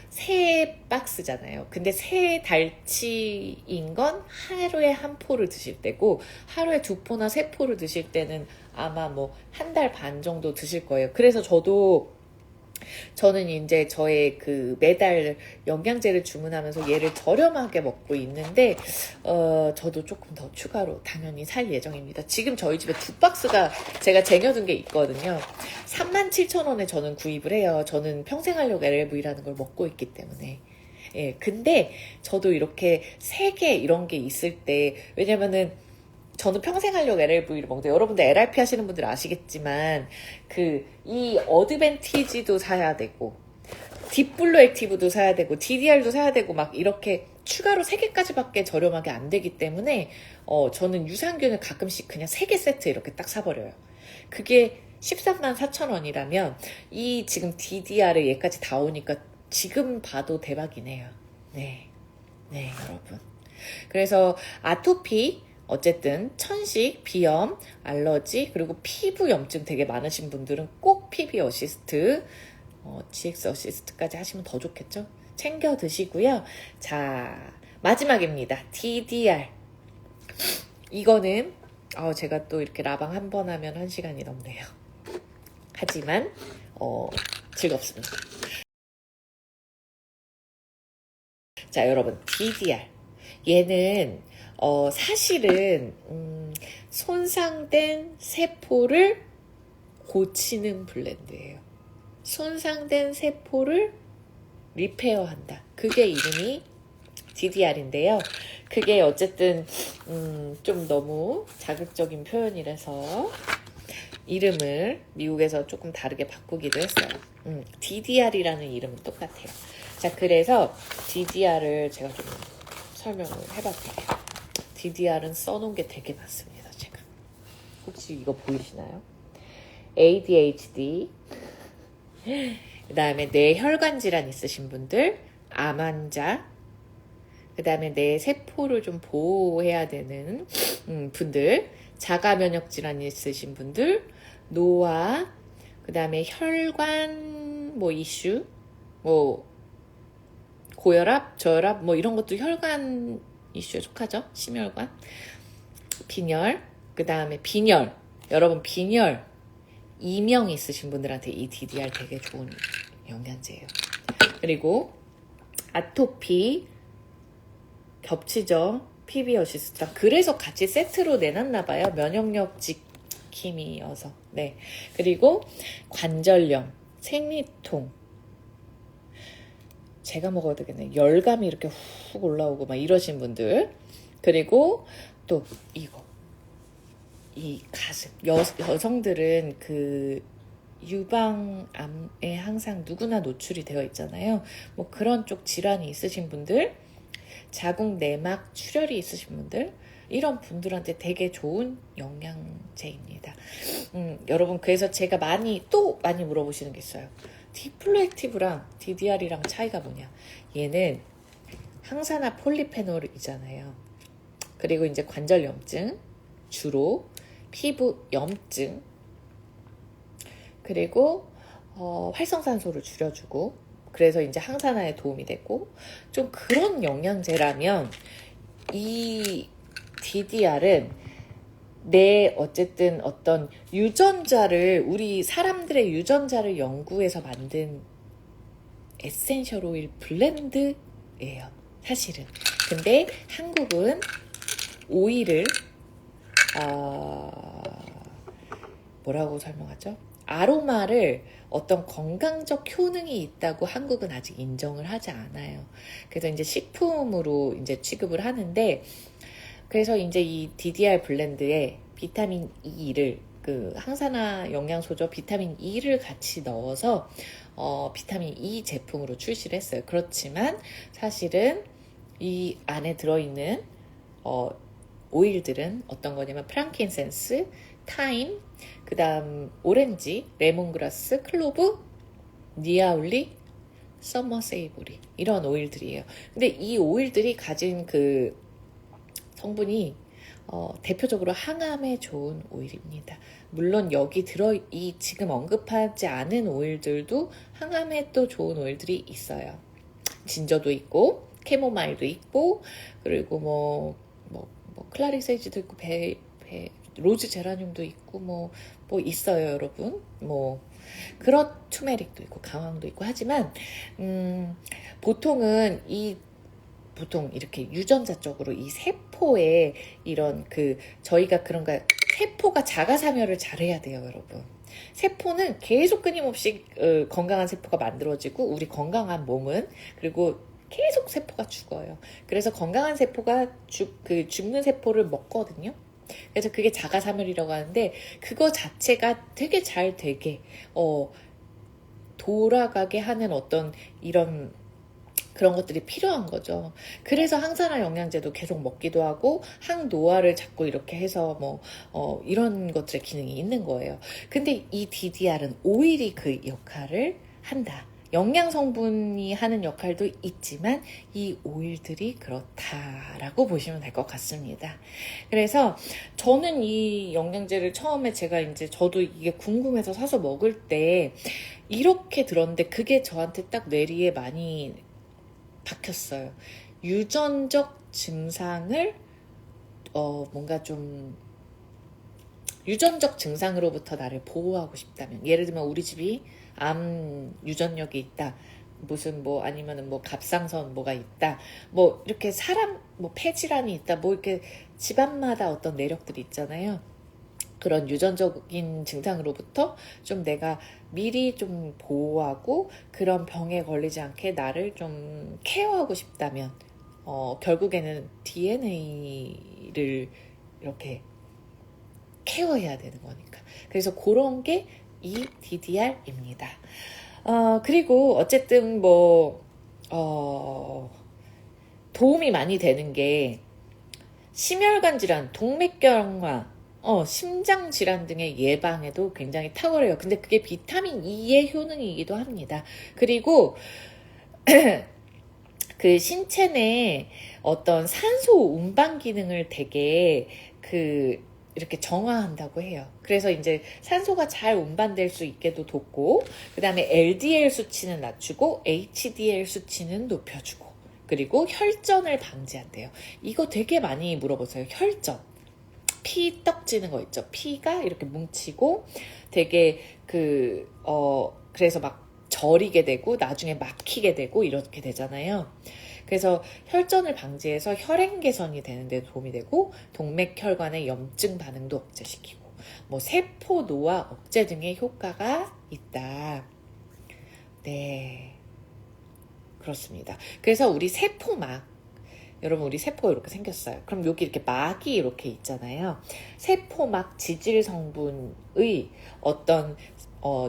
3박스잖아요. 근데 3달치인 건 하루에 1포를 드실 때고 하루에 2포나 3포를 드실 때는 아마 뭐 1달 반 정도 드실 거예요. 그래서 저는 이제 저의 그 매달 영양제를 주문하면서 얘를 저렴하게 먹고 있는데 저도 조금 더 추가로 당연히 살 예정입니다. 지금 저희 집에 2박스가 제가 쟁여둔 게 있거든요. 37,000원에 저는 구입을 해요. 저는 평생활력 LLV라는 걸 먹고 있기 때문에. 예, 근데 저도 이렇게 3개 이런 게 있을 때 왜냐면은 저는 평생활력 LLV를 먹는데 여러분들 LRP 하시는 분들 아시겠지만 이 어드밴티지도 사야 되고 딥블루 액티브도 사야 되고 DDR도 사야 되고 막 이렇게 추가로 3개까지밖에 저렴하게 안 되기 때문에 저는 유산균을 가끔씩 그냥 3개 세트 이렇게 딱 사버려요. 그게 134,000원이라면 이 지금 DDR에 얘까지 다 오니까 지금 봐도 대박이네요. 네, 여러분. 그래서 아토피 어쨌든 천식, 비염, 알러지, 그리고 피부 염증 되게 많으신 분들은 꼭 PB 어시스트, GX 어시스트까지 하시면 더 좋겠죠? 챙겨 드시고요. 자, 마지막입니다. DDR. 이거는 제가 또 이렇게 라방 한 번 하면 1시간이 넘네요. 하지만 즐겁습니다. 자, 여러분 DDR. 얘는 사실은 손상된 세포를 고치는 블렌드예요. 손상된 세포를 리페어한다. 그게 이름이 DDR인데요. 그게 어쨌든 좀 너무 자극적인 표현이라서 이름을 미국에서 조금 다르게 바꾸기도 했어요. DDR이라는 이름은 똑같아요. 자, 그래서 DDR을 제가 좀 설명을 해봤어요. DDR은 써놓은 게 되게 많습니다. 제가 혹시 이거 보이시나요? ADHD, 그 다음에 뇌혈관 질환 있으신 분들, 암 환자, 그 다음에 뇌 세포를 좀 보호해야 되는 분들, 자가 면역 질환 있으신 분들, 노화, 그 다음에 혈관 뭐 이슈, 뭐 고혈압, 저혈압 뭐 이런 것도 혈관 이슈에 속하죠. 심혈관, 빈혈, 그 다음에 빈혈. 여러분 빈혈 이명 있으신 분들한테 이 DDR 되게 좋은 영양제예요. 그리고 아토피, 겹치죠. PB 어시스트랑. 그래서 같이 세트로 내놨나봐요. 면역력 지킴이어서. 네. 그리고 관절염, 생리통. 제가 먹어야 되겠네. 열감이 이렇게 훅 올라오고 막 이러신 분들. 그리고 또 이거. 이 가슴. 여성들은 그 유방암에 항상 누구나 노출이 되어 있잖아요. 뭐 그런 쪽 질환이 있으신 분들, 자궁 내막 출혈이 있으신 분들, 이런 분들한테 되게 좋은 영양제입니다. 여러분, 그래서 제가 많이 물어보시는 게 있어요. 디플로액티브랑 DDR이랑 차이가 뭐냐? 얘는 항산화 폴리페놀이잖아요. 그리고 이제 관절염증, 주로 피부 염증, 그리고 활성산소를 줄여주고, 그래서 이제 항산화에 도움이 되고, 좀 그런 영양제라면 이 DDR은 어쨌든 어떤 유전자를, 우리 사람들의 유전자를 연구해서 만든 에센셜 오일 블렌드예요, 사실은. 근데 한국은 오일을 뭐라고 설명하죠? 아로마를 어떤 건강적 효능이 있다고 한국은 아직 인정을 하지 않아요. 그래서 이제 식품으로 이제 취급을 하는데, 그래서 이제 이 DDR 블렌드에 비타민 E를, 그 항산화 영양소죠. 비타민 E를 같이 넣어서 비타민 E 제품으로 출시를 했어요. 그렇지만 사실은 이 안에 들어있는 오일들은 어떤 거냐면 프랑킨센스, 타임, 그 다음 오렌지, 레몬그라스, 클로브, 니아울리, 서머세이보리, 이런 오일들이에요. 근데 이 오일들이 가진 그 성분이 대표적으로 항암에 좋은 오일입니다. 물론 여기 이 지금 언급하지 않은 오일들도 항암에 또 좋은 오일들이 있어요. 진저도 있고, 캐모마일도 있고, 그리고 뭐 클라리세이지도 있고, 로즈 제라늄도 있고, 뭐 있어요, 여러분. 그런 투메릭도 있고, 강황도 있고, 하지만, 보통 이렇게 유전자적으로 이 세포에 이런 저희가 세포가 자가사멸을 잘해야 돼요, 여러분. 세포는 계속 끊임없이 건강한 세포가 만들어지고, 우리 건강한 몸은, 그리고 계속 세포가 죽어요. 그래서 건강한 세포가 죽는 세포를 먹거든요. 그래서 그게 자가사멸이라고 하는데, 그거 자체가 되게 잘 되게 돌아가게 하는 어떤 이런 그런 것들이 필요한 거죠. 그래서 항산화 영양제도 계속 먹기도 하고, 항노화를 자꾸 이렇게 해서 이런 것들의 기능이 있는 거예요. 근데 이 DDR은 오일이 그 역할을 한다. 영양 성분이 하는 역할도 있지만 이 오일들이 그렇다라고 보시면 될 것 같습니다. 그래서 저는 이 영양제를 처음에 저도 이게 궁금해서 사서 먹을 때 이렇게 들었는데, 그게 저한테 딱 뇌리에 많이 박혔어요. 유전적 증상을 뭔가 좀 유전적 증상으로부터 나를 보호하고 싶다면, 예를 들면 우리 집이 암 유전력이 있다, 아니면은 갑상선 뭐가 있다, 이렇게 사람 폐질환이 있다, 이렇게 집안마다 어떤 내력들이 있잖아요. 그런 유전적인 증상으로부터 좀 내가 미리 좀 보호하고 그런 병에 걸리지 않게 나를 좀 케어하고 싶다면, 결국에는 DNA를 이렇게 케어해야 되는 거니까. 그래서 그런 게 이 DDR입니다. 그리고 어쨌든 도움이 많이 되는 게 심혈관 질환, 동맥경화, 심장 질환 등의 예방에도 굉장히 탁월해요. 근데 그게 비타민 E의 효능이기도 합니다. 그리고 그 신체 내 어떤 산소 운반 기능을 되게 이렇게 정화한다고 해요. 그래서 이제 산소가 잘 운반될 수 있게도 돕고, 그 다음에 LDL 수치는 낮추고 HDL 수치는 높여주고, 그리고 혈전을 방지한대요. 이거 되게 많이 물어보세요. 혈전. 피 떡지는 거 있죠. 피가 이렇게 뭉치고 되게 그래서 저리게 되고 나중에 막히게 되고 이렇게 되잖아요. 그래서 혈전을 방지해서 혈행 개선이 되는 데 도움이 되고 동맥혈관의 염증 반응도 억제시키고 뭐 세포 노화 억제 등의 효과가 있다. 네, 그렇습니다. 그래서 우리 세포막, 여러분 우리 세포가 이렇게 생겼어요. 그럼 여기 이렇게 막이 이렇게 있잖아요. 세포막 지질 성분의 어떤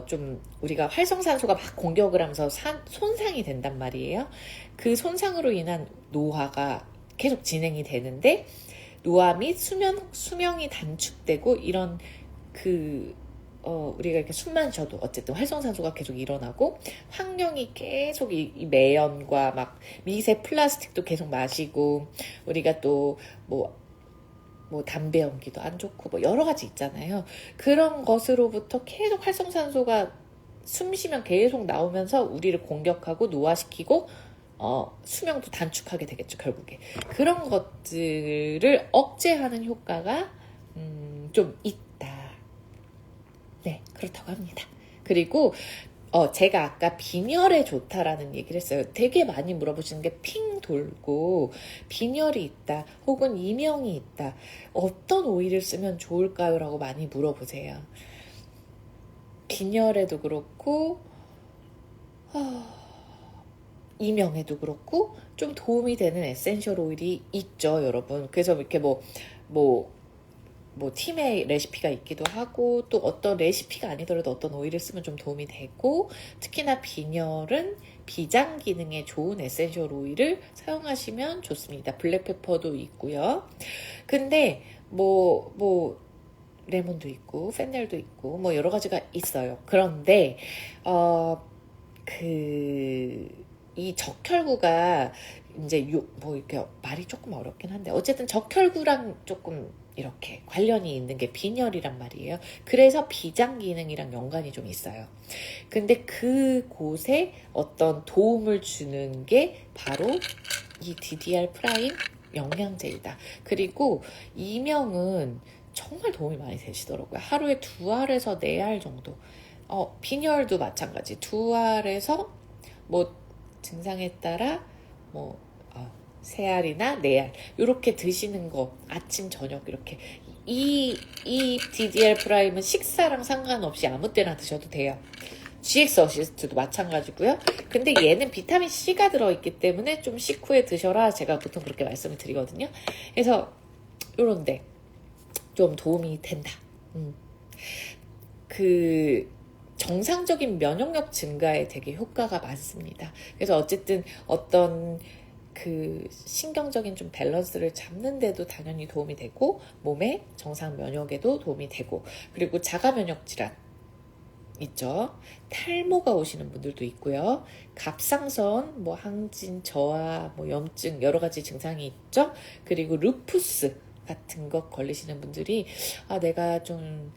좀 우리가 활성산소가 막 공격을 하면서 손상이 된단 말이에요. 그 손상으로 인한 노화가 계속 진행이 되는데 노화 및 수명이 단축되고 이런 우리가 이렇게 숨만 쉬어도 어쨌든 활성산소가 계속 일어나고 환경이 계속 이 매연과 막 미세 플라스틱도 계속 마시고 우리가 또 뭐 담배 연기도 안 좋고 뭐 여러 가지 있잖아요. 그런 것으로부터 계속 활성산소가 숨 쉬면 계속 나오면서 우리를 공격하고 노화시키고 수명도 단축하게 되겠죠, 결국에. 그런 것들을 억제하는 효과가 좀 있다. 네, 그렇다고 합니다. 그리고 제가 아까 빈혈에 좋다라는 얘기를 했어요. 되게 많이 물어보시는 게 핑 돌고 빈혈이 있다 혹은 이명이 있다. 어떤 오일을 쓰면 좋을까요? 라고 많이 물어보세요. 빈혈에도 그렇고 이명에도 그렇고 좀 도움이 되는 에센셜 오일이 있죠, 여러분. 그래서 이렇게 팀의 레시피가 있기도 하고 또 어떤 레시피가 아니더라도 어떤 오일을 쓰면 좀 도움이 되고 특히나 빈혈은 비장 기능에 좋은 에센셜 오일을 사용하시면 좋습니다. 블랙페퍼도 있고요. 근데 레몬도 있고 펜넬도 있고 뭐 여러 가지가 있어요. 그런데 이 적혈구가 이제 이렇게 말이 조금 어렵긴 한데 어쨌든 적혈구랑 조금 이렇게 관련이 있는 게 빈혈이란 말이에요. 그래서 비장 기능이랑 연관이 좀 있어요. 근데 그곳에 어떤 도움을 주는 게 바로 이 DDR 프라임 영양제이다. 그리고 이명은 정말 도움이 많이 되시더라고요. 하루에 2알에서 4알 정도. 빈혈도 마찬가지. 2알에서 증상에 따라 3알이나 4알 이렇게 드시는 거 아침 저녁 이렇게 이 DDR 프라임은 식사랑 상관없이 아무 때나 드셔도 돼요. GX 어시스트도 마찬가지고요. 근데 얘는 비타민 C가 들어있기 때문에 좀 식후에 드셔라 제가 보통 그렇게 말씀을 드리거든요. 그래서 요런데 좀 도움이 된다. 정상적인 면역력 증가에 되게 효과가 많습니다. 그래서 어쨌든 어떤 신경적인 좀 밸런스를 잡는데도 당연히 도움이 되고 몸의 정상 면역에도 도움이 되고 그리고 자가 면역 질환 있죠. 탈모가 오시는 분들도 있고요. 갑상선, 항진, 저하, 염증 여러 가지 증상이 있죠. 그리고 루푸스 같은 것 걸리시는 분들이 내가 좀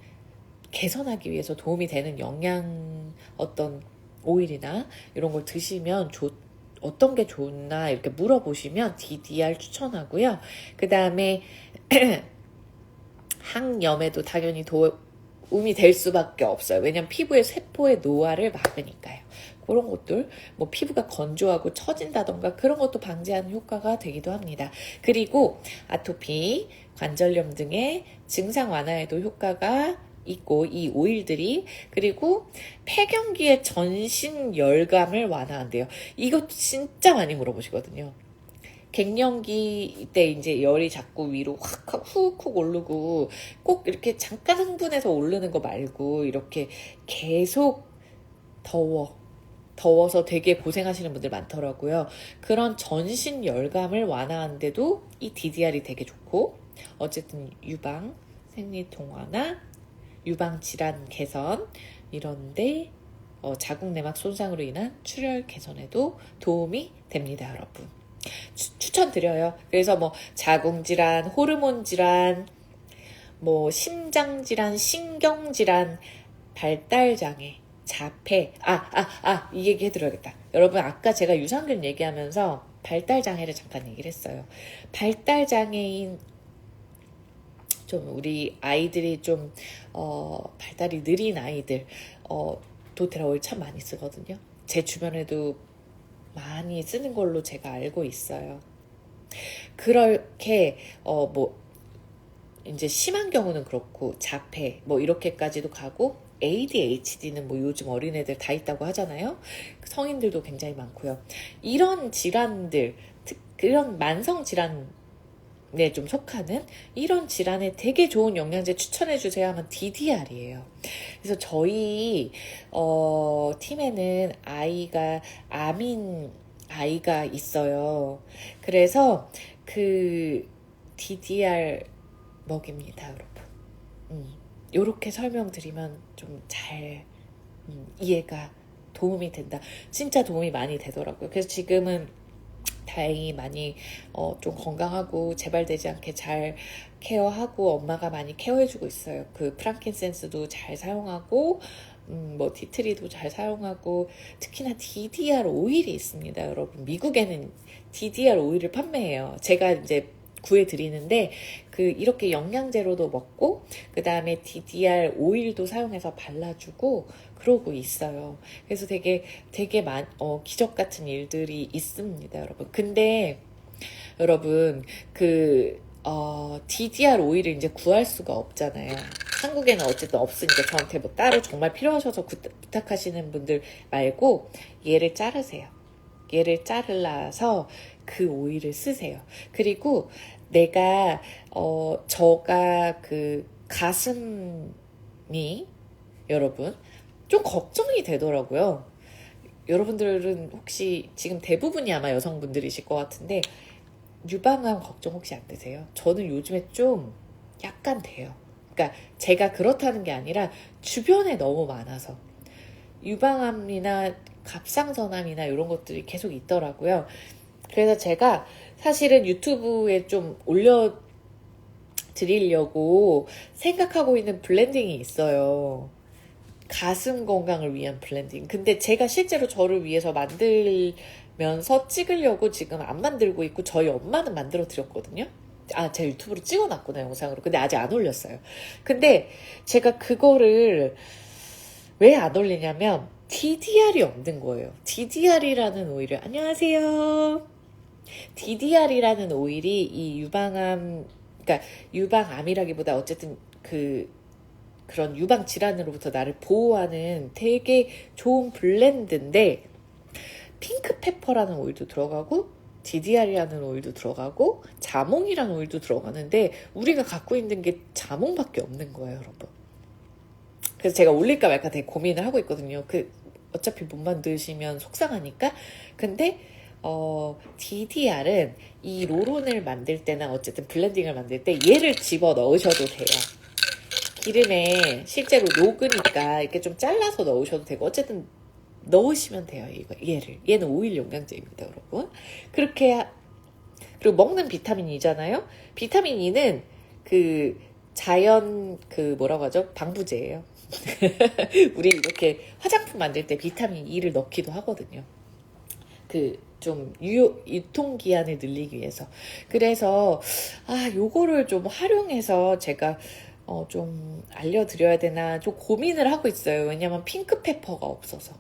개선하기 위해서 도움이 되는 영양 어떤 오일이나 이런 걸 드시면 어떤 게 좋나 이렇게 물어보시면 DDR 추천하고요. 그 다음에 항염에도 당연히 도움이 될 수밖에 없어요. 왜냐면 피부의 세포의 노화를 막으니까요. 그런 것들 피부가 건조하고 처진다던가 그런 것도 방지하는 효과가 되기도 합니다. 그리고 아토피, 관절염 등의 증상 완화에도 효과가 있고 이 오일들이 그리고 폐경기의 전신 열감을 완화한대요. 이거 진짜 많이 물어보시거든요. 갱년기 때 이제 열이 자꾸 위로 훅 오르고 꼭 이렇게 잠깐 흥분해서 오르는 거 말고 이렇게 계속 더워서 되게 고생하시는 분들 많더라고요. 그런 전신 열감을 완화하는데도 이 DDR이 되게 좋고 어쨌든 유방 생리 통화나 유방 질환 개선 이런데 자궁 내막 손상으로 인한 출혈 개선에도 도움이 됩니다, 여러분. 추천드려요. 그래서 자궁 질환, 호르몬 질환, 심장 질환, 신경 질환, 발달 장애, 자폐. 이 얘기 해드려야겠다. 여러분 아까 제가 유산균 얘기하면서 발달 장애를 잠깐 얘기를 했어요. 발달 장애인 좀 우리 아이들이 좀 발달이 느린 아이들 도테라 오일 참 많이 쓰거든요. 제 주변에도 많이 쓰는 걸로 제가 알고 있어요. 그렇게 뭐 이제 심한 경우는 그렇고 자폐 뭐 이렇게까지도 가고 ADHD는 뭐 요즘 어린애들 다 있다고 하잖아요. 성인들도 굉장히 많고요. 이런 질환들, 그런 만성 질환에 좀 속하는 이런 질환에 되게 좋은 영양제 추천해 주세요 하면 DDR이에요. 그래서 저희 팀에는 아민 아이가 있어요. 그래서 그 DDR 먹입니다, 여러분. 요렇게 설명드리면 좀 잘 이해가 도움이 된다. 진짜 도움이 많이 되더라고요. 그래서 지금은 다행히 많이 좀 건강하고 재발되지 않게 잘 케어하고 엄마가 많이 케어해주고 있어요. 그 프랑킨센스도 잘 사용하고 뭐 티트리도 잘 사용하고 특히나 DDR 오일이 있습니다, 여러분. 미국에는 DDR 오일을 판매해요. 제가 이제 구해드리는데 이렇게 영양제로도 먹고 그 다음에 DDR 오일도 사용해서 발라주고 그러고 있어요. 그래서 되게 기적 같은 일들이 있습니다, 여러분. 근데 여러분 DDR 오일을 이제 구할 수가 없잖아요. 한국에는 어쨌든 없으니까 저한테 뭐 따로 정말 필요하셔서 부탁하시는 분들 말고 얘를 자르세요. 얘를 자르라서 그 오일을 쓰세요. 그리고 저가 그 가슴이 여러분 좀 걱정이 되더라고요. 여러분들은 혹시 지금 대부분이 아마 여성분들이실 것 같은데 유방암 걱정 혹시 안 되세요? 저는 요즘에 좀 약간 돼요. 그러니까 제가 그렇다는 게 아니라 주변에 너무 많아서 유방암이나 갑상선암이나 이런 것들이 계속 있더라고요. 그래서 제가 사실은 유튜브에 좀 올려드리려고 생각하고 있는 블렌딩이 있어요. 가슴 건강을 위한 블렌딩. 근데 제가 실제로 저를 위해서 만들면서 찍으려고 지금 안 만들고 있고 저희 엄마는 만들어 드렸거든요. 제 유튜브로 찍어놨구나, 영상으로. 근데 아직 안 올렸어요. 근데 제가 그거를 왜 안 올리냐면 DDR이 없는 거예요. DDR이라는 오일을 안녕하세요. DDR이라는 오일이 이 그러니까 유방암이라기보다 어쨌든 그런 유방 질환으로부터 나를 보호하는 되게 좋은 블렌드인데 핑크페퍼라는 오일도 들어가고 DDR이라는 오일도 들어가고 자몽이라는 오일도 들어가는데 우리가 갖고 있는 게 자몽밖에 없는 거예요, 여러분. 그래서 제가 올릴까 말까 되게 고민을 하고 있거든요. 어차피 못 만드시면 속상하니까. 근데 DDR은 이 로론을 만들 때나 어쨌든 블렌딩을 만들 때 얘를 집어 넣으셔도 돼요. 기름에 실제로 녹으니까 이렇게 좀 잘라서 넣으셔도 되고 어쨌든 넣으시면 돼요. 얘는 오일 영양제입니다, 여러분. 그리고 먹는 비타민 E잖아요. 비타민 E는 자연 뭐라고 하죠? 방부제예요. 우리 이렇게 화장품 만들 때 비타민 E를 넣기도 하거든요. 좀 유통기한을 늘리기 위해서. 그래서 요거를 좀 활용해서 제가 좀 알려드려야 되나 좀 고민을 하고 있어요. 왜냐면 핑크페퍼가 없어서.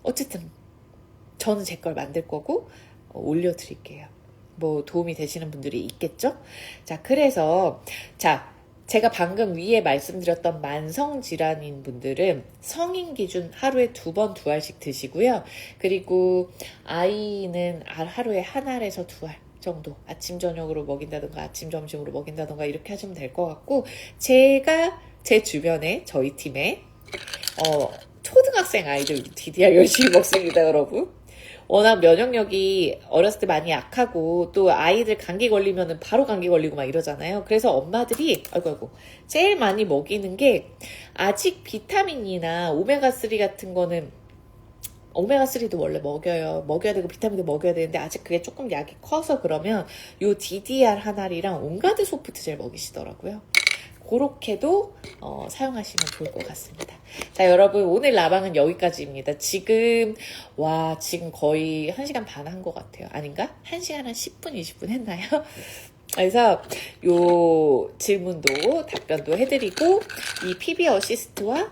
어쨌든 저는 제 걸 만들 거고 올려드릴게요. 뭐 도움이 되시는 분들이 있겠죠? 그래서 제가 방금 위에 말씀드렸던 만성질환인 분들은 성인 기준 하루에 2번 2알씩 드시고요. 그리고 아이는 하루에 1알에서 2알 정도 아침 저녁으로 먹인다든가 아침 점심으로 먹인다든가 이렇게 하시면 될 것 같고 제가 제 주변에 저희 팀에 초등학생 아이들 DDR 열심히 먹습니다, 여러분. 워낙 면역력이 어렸을 때 많이 약하고 또 아이들 감기 걸리면은 바로 감기 걸리고 막 이러잖아요. 그래서 엄마들이 아이고 제일 많이 먹이는 게 아직 비타민이나 오메가3 같은 거는 오메가3도 원래 먹여야 되고 비타민도 먹여야 되는데 아직 그게 조금 약이 커서 그러면 요 DDR 하나리랑 온가드 소프트젤 먹이시더라고요. 그렇게도 사용하시면 좋을 것 같습니다. 여러분 오늘 라방은 여기까지입니다. 지금 거의 1시간 반 한 것 같아요. 아닌가? 1시간 한 10분 20분 했나요? 그래서 요 질문도 답변도 해드리고 이 PB 어시스트와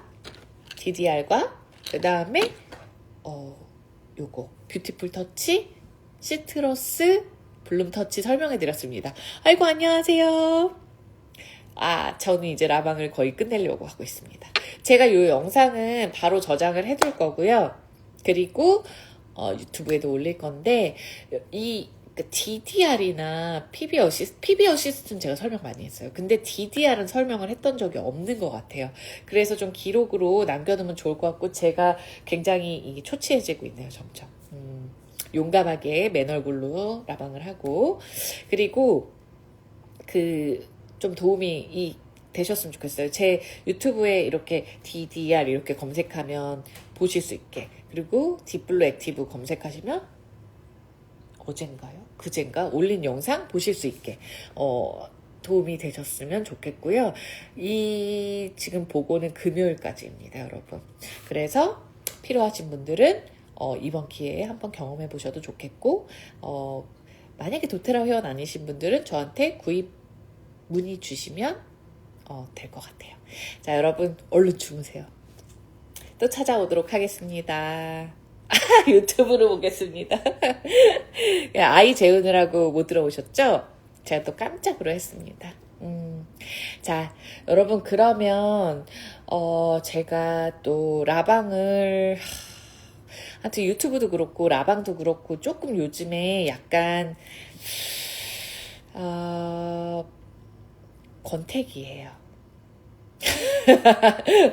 DDR과 그 다음에 요거 뷰티풀 터치 시트러스 블룸 터치 설명해 드렸습니다. 아이고 안녕하세요. 저는 이제 라방을 거의 끝내려고 하고 있습니다. 제가 이 영상은 바로 저장을 해둘 거고요. 그리고 유튜브에도 올릴 건데 이 DDR이나 PB 어시스트는 제가 설명 많이 했어요. 근데 DDR은 설명을 했던 적이 없는 것 같아요. 그래서 좀 기록으로 남겨두면 좋을 것 같고 제가 굉장히 이게 초췌해지고 있네요. 점점. 용감하게 맨 얼굴로 라방을 하고 그리고 좀 도움이 되셨으면 좋겠어요. 제 유튜브에 이렇게 DDR 이렇게 검색하면 보실 수 있게 그리고 딥블루 액티브 검색하시면 어젠가요? 그젠가 올린 영상 보실 수 있게 도움이 되셨으면 좋겠고요. 이 지금 보고는 금요일까지입니다, 여러분. 그래서 필요하신 분들은 이번 기회에 한번 경험해 보셔도 좋겠고 만약에 도테라 회원 아니신 분들은 저한테 구입 문의 주시면 될 것 같아요. 자, 여러분 얼른 주무세요. 또 찾아오도록 하겠습니다. 유튜브로 보겠습니다. 아이 재우느라고 못 들어오셨죠? 제가 또 깜짝으로 했습니다. 자, 여러분 그러면 제가 또 라방을 하여튼 유튜브도 그렇고 라방도 그렇고 조금 요즘에 약간 권태기예요.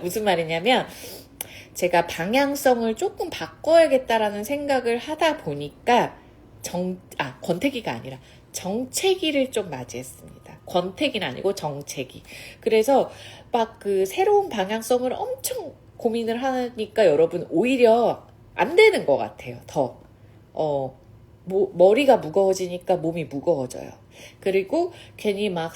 무슨 말이냐면 제가 방향성을 조금 바꿔야겠다라는 생각을 하다 보니까 권태기가 아니라 정체기를 좀 맞이했습니다. 권태기는 아니고 정체기. 그래서 막 새로운 방향성을 엄청 고민을 하니까 여러분 오히려 안 되는 것 같아요. 더 머리가 무거워지니까 몸이 무거워져요. 그리고 괜히 막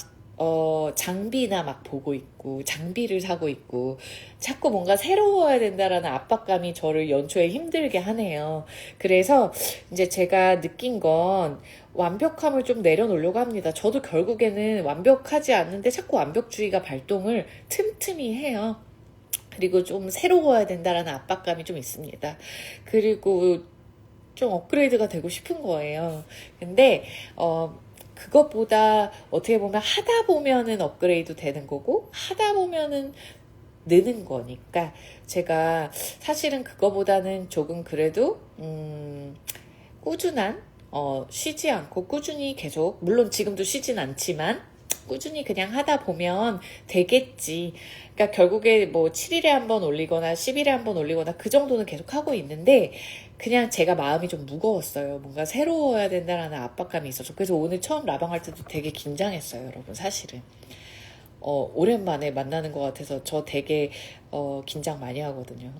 장비나 막 보고 있고 장비를 사고 있고 자꾸 뭔가 새로워야 된다라는 압박감이 저를 연초에 힘들게 하네요. 그래서 이제 제가 느낀 건 완벽함을 좀 내려놓으려고 합니다. 저도 결국에는 완벽하지 않는데 자꾸 완벽주의가 발동을 틈틈이 해요. 그리고 좀 새로워야 된다라는 압박감이 좀 있습니다. 그리고 좀 업그레이드가 되고 싶은 거예요. 근데 그것보다 어떻게 보면 하다 보면은 업그레이드 되는 거고 하다 보면은 느는 거니까 제가 사실은 그거보다는 조금 그래도 꾸준한 쉬지 않고 꾸준히 계속 물론 지금도 쉬진 않지만 꾸준히 그냥 하다 보면 되겠지. 그러니까 결국에 뭐 7일에 한번 올리거나 10일에 한번 올리거나 그 정도는 계속 하고 있는데 그냥 제가 마음이 좀 무거웠어요. 뭔가 새로워야 된다라는 압박감이 있어서. 그래서 오늘 처음 라방할 때도 되게 긴장했어요, 여러분, 사실은. 오랜만에 만나는 것 같아서 저 되게 긴장 많이 하거든요.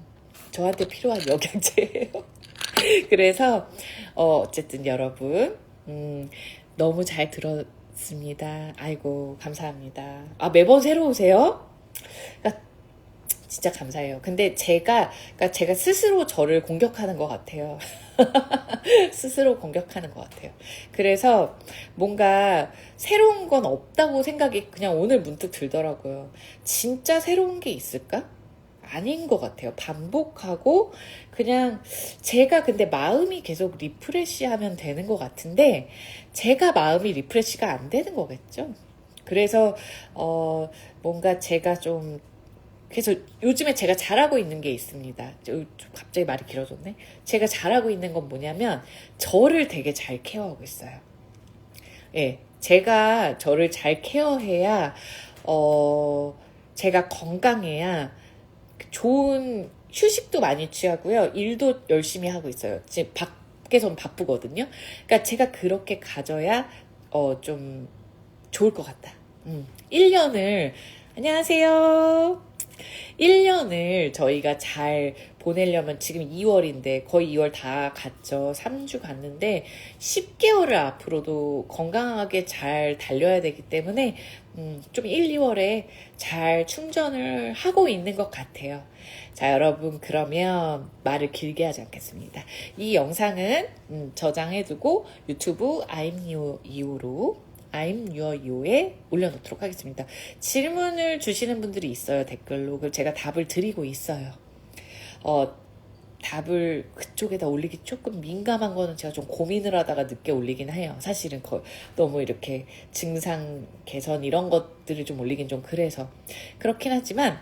저한테 필요한 영양제예요. 그래서 어쨌든 여러분 너무 잘 들었습니다. 아이고 감사합니다. 매번 새로우세요? 그러니까 진짜 감사해요. 근데 제가 스스로 저를 공격하는 것 같아요. 스스로 공격하는 것 같아요. 그래서 뭔가 새로운 건 없다고 생각이 그냥 오늘 문득 들더라고요. 진짜 새로운 게 있을까? 아닌 것 같아요. 반복하고 그냥 제가 근데 마음이 계속 리프레시 하면 되는 것 같은데 제가 마음이 리프레시가 안 되는 거겠죠. 그래서 뭔가 제가 좀 그래서 요즘에 제가 잘하고 있는 게 있습니다. 갑자기 말이 길어졌네. 제가 잘하고 있는 건 뭐냐면 저를 되게 잘 케어하고 있어요. 예, 제가 저를 잘 케어해야 제가 건강해야 좋은 휴식도 많이 취하고요. 일도 열심히 하고 있어요. 지금 밖에선 바쁘거든요. 그러니까 제가 그렇게 가져야 좀 좋을 것 같다. 1년을 안녕하세요. 1년을 저희가 잘 보내려면 지금 2월인데 거의 2월 다 갔죠. 3주 갔는데 10개월을 앞으로도 건강하게 잘 달려야 되기 때문에 좀 1, 2월에 잘 충전을 하고 있는 것 같아요. 자, 여러분 그러면 말을 길게 하지 않겠습니다. 이 영상은 저장해두고 유튜브 I'm Your Yo에 올려놓도록 하겠습니다. 질문을 주시는 분들이 있어요. 댓글로. 제가 답을 드리고 있어요. 답을 그쪽에다 올리기 조금 민감한 거는 제가 좀 고민을 하다가 늦게 올리긴 해요. 사실은 너무 이렇게 증상 개선 이런 것들을 좀 올리긴 좀 그래서 그렇긴 하지만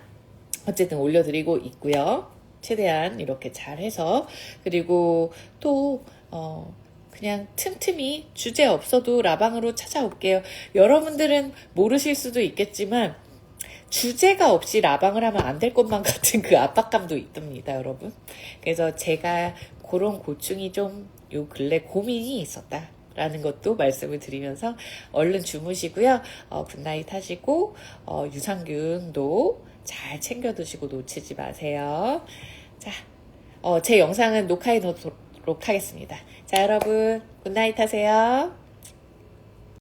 어쨌든 올려드리고 있고요. 최대한 이렇게 잘 해서 그리고 또 그냥 틈틈이 주제 없어도 라방으로 찾아올게요. 여러분들은 모르실 수도 있겠지만 주제가 없이 라방을 하면 안 될 것만 같은 그 압박감도 있답니다, 여러분. 그래서 제가 그런 고충이 좀 요 근래 고민이 있었다. 라는 것도 말씀을 드리면서 얼른 주무시고요. 굿나잇 하시고 유산균도 잘 챙겨 드시고 놓치지 마세요. 자, 제 영상은 녹화해 놓도록 하겠습니다. 자, 여러분 굿나잇 하세요.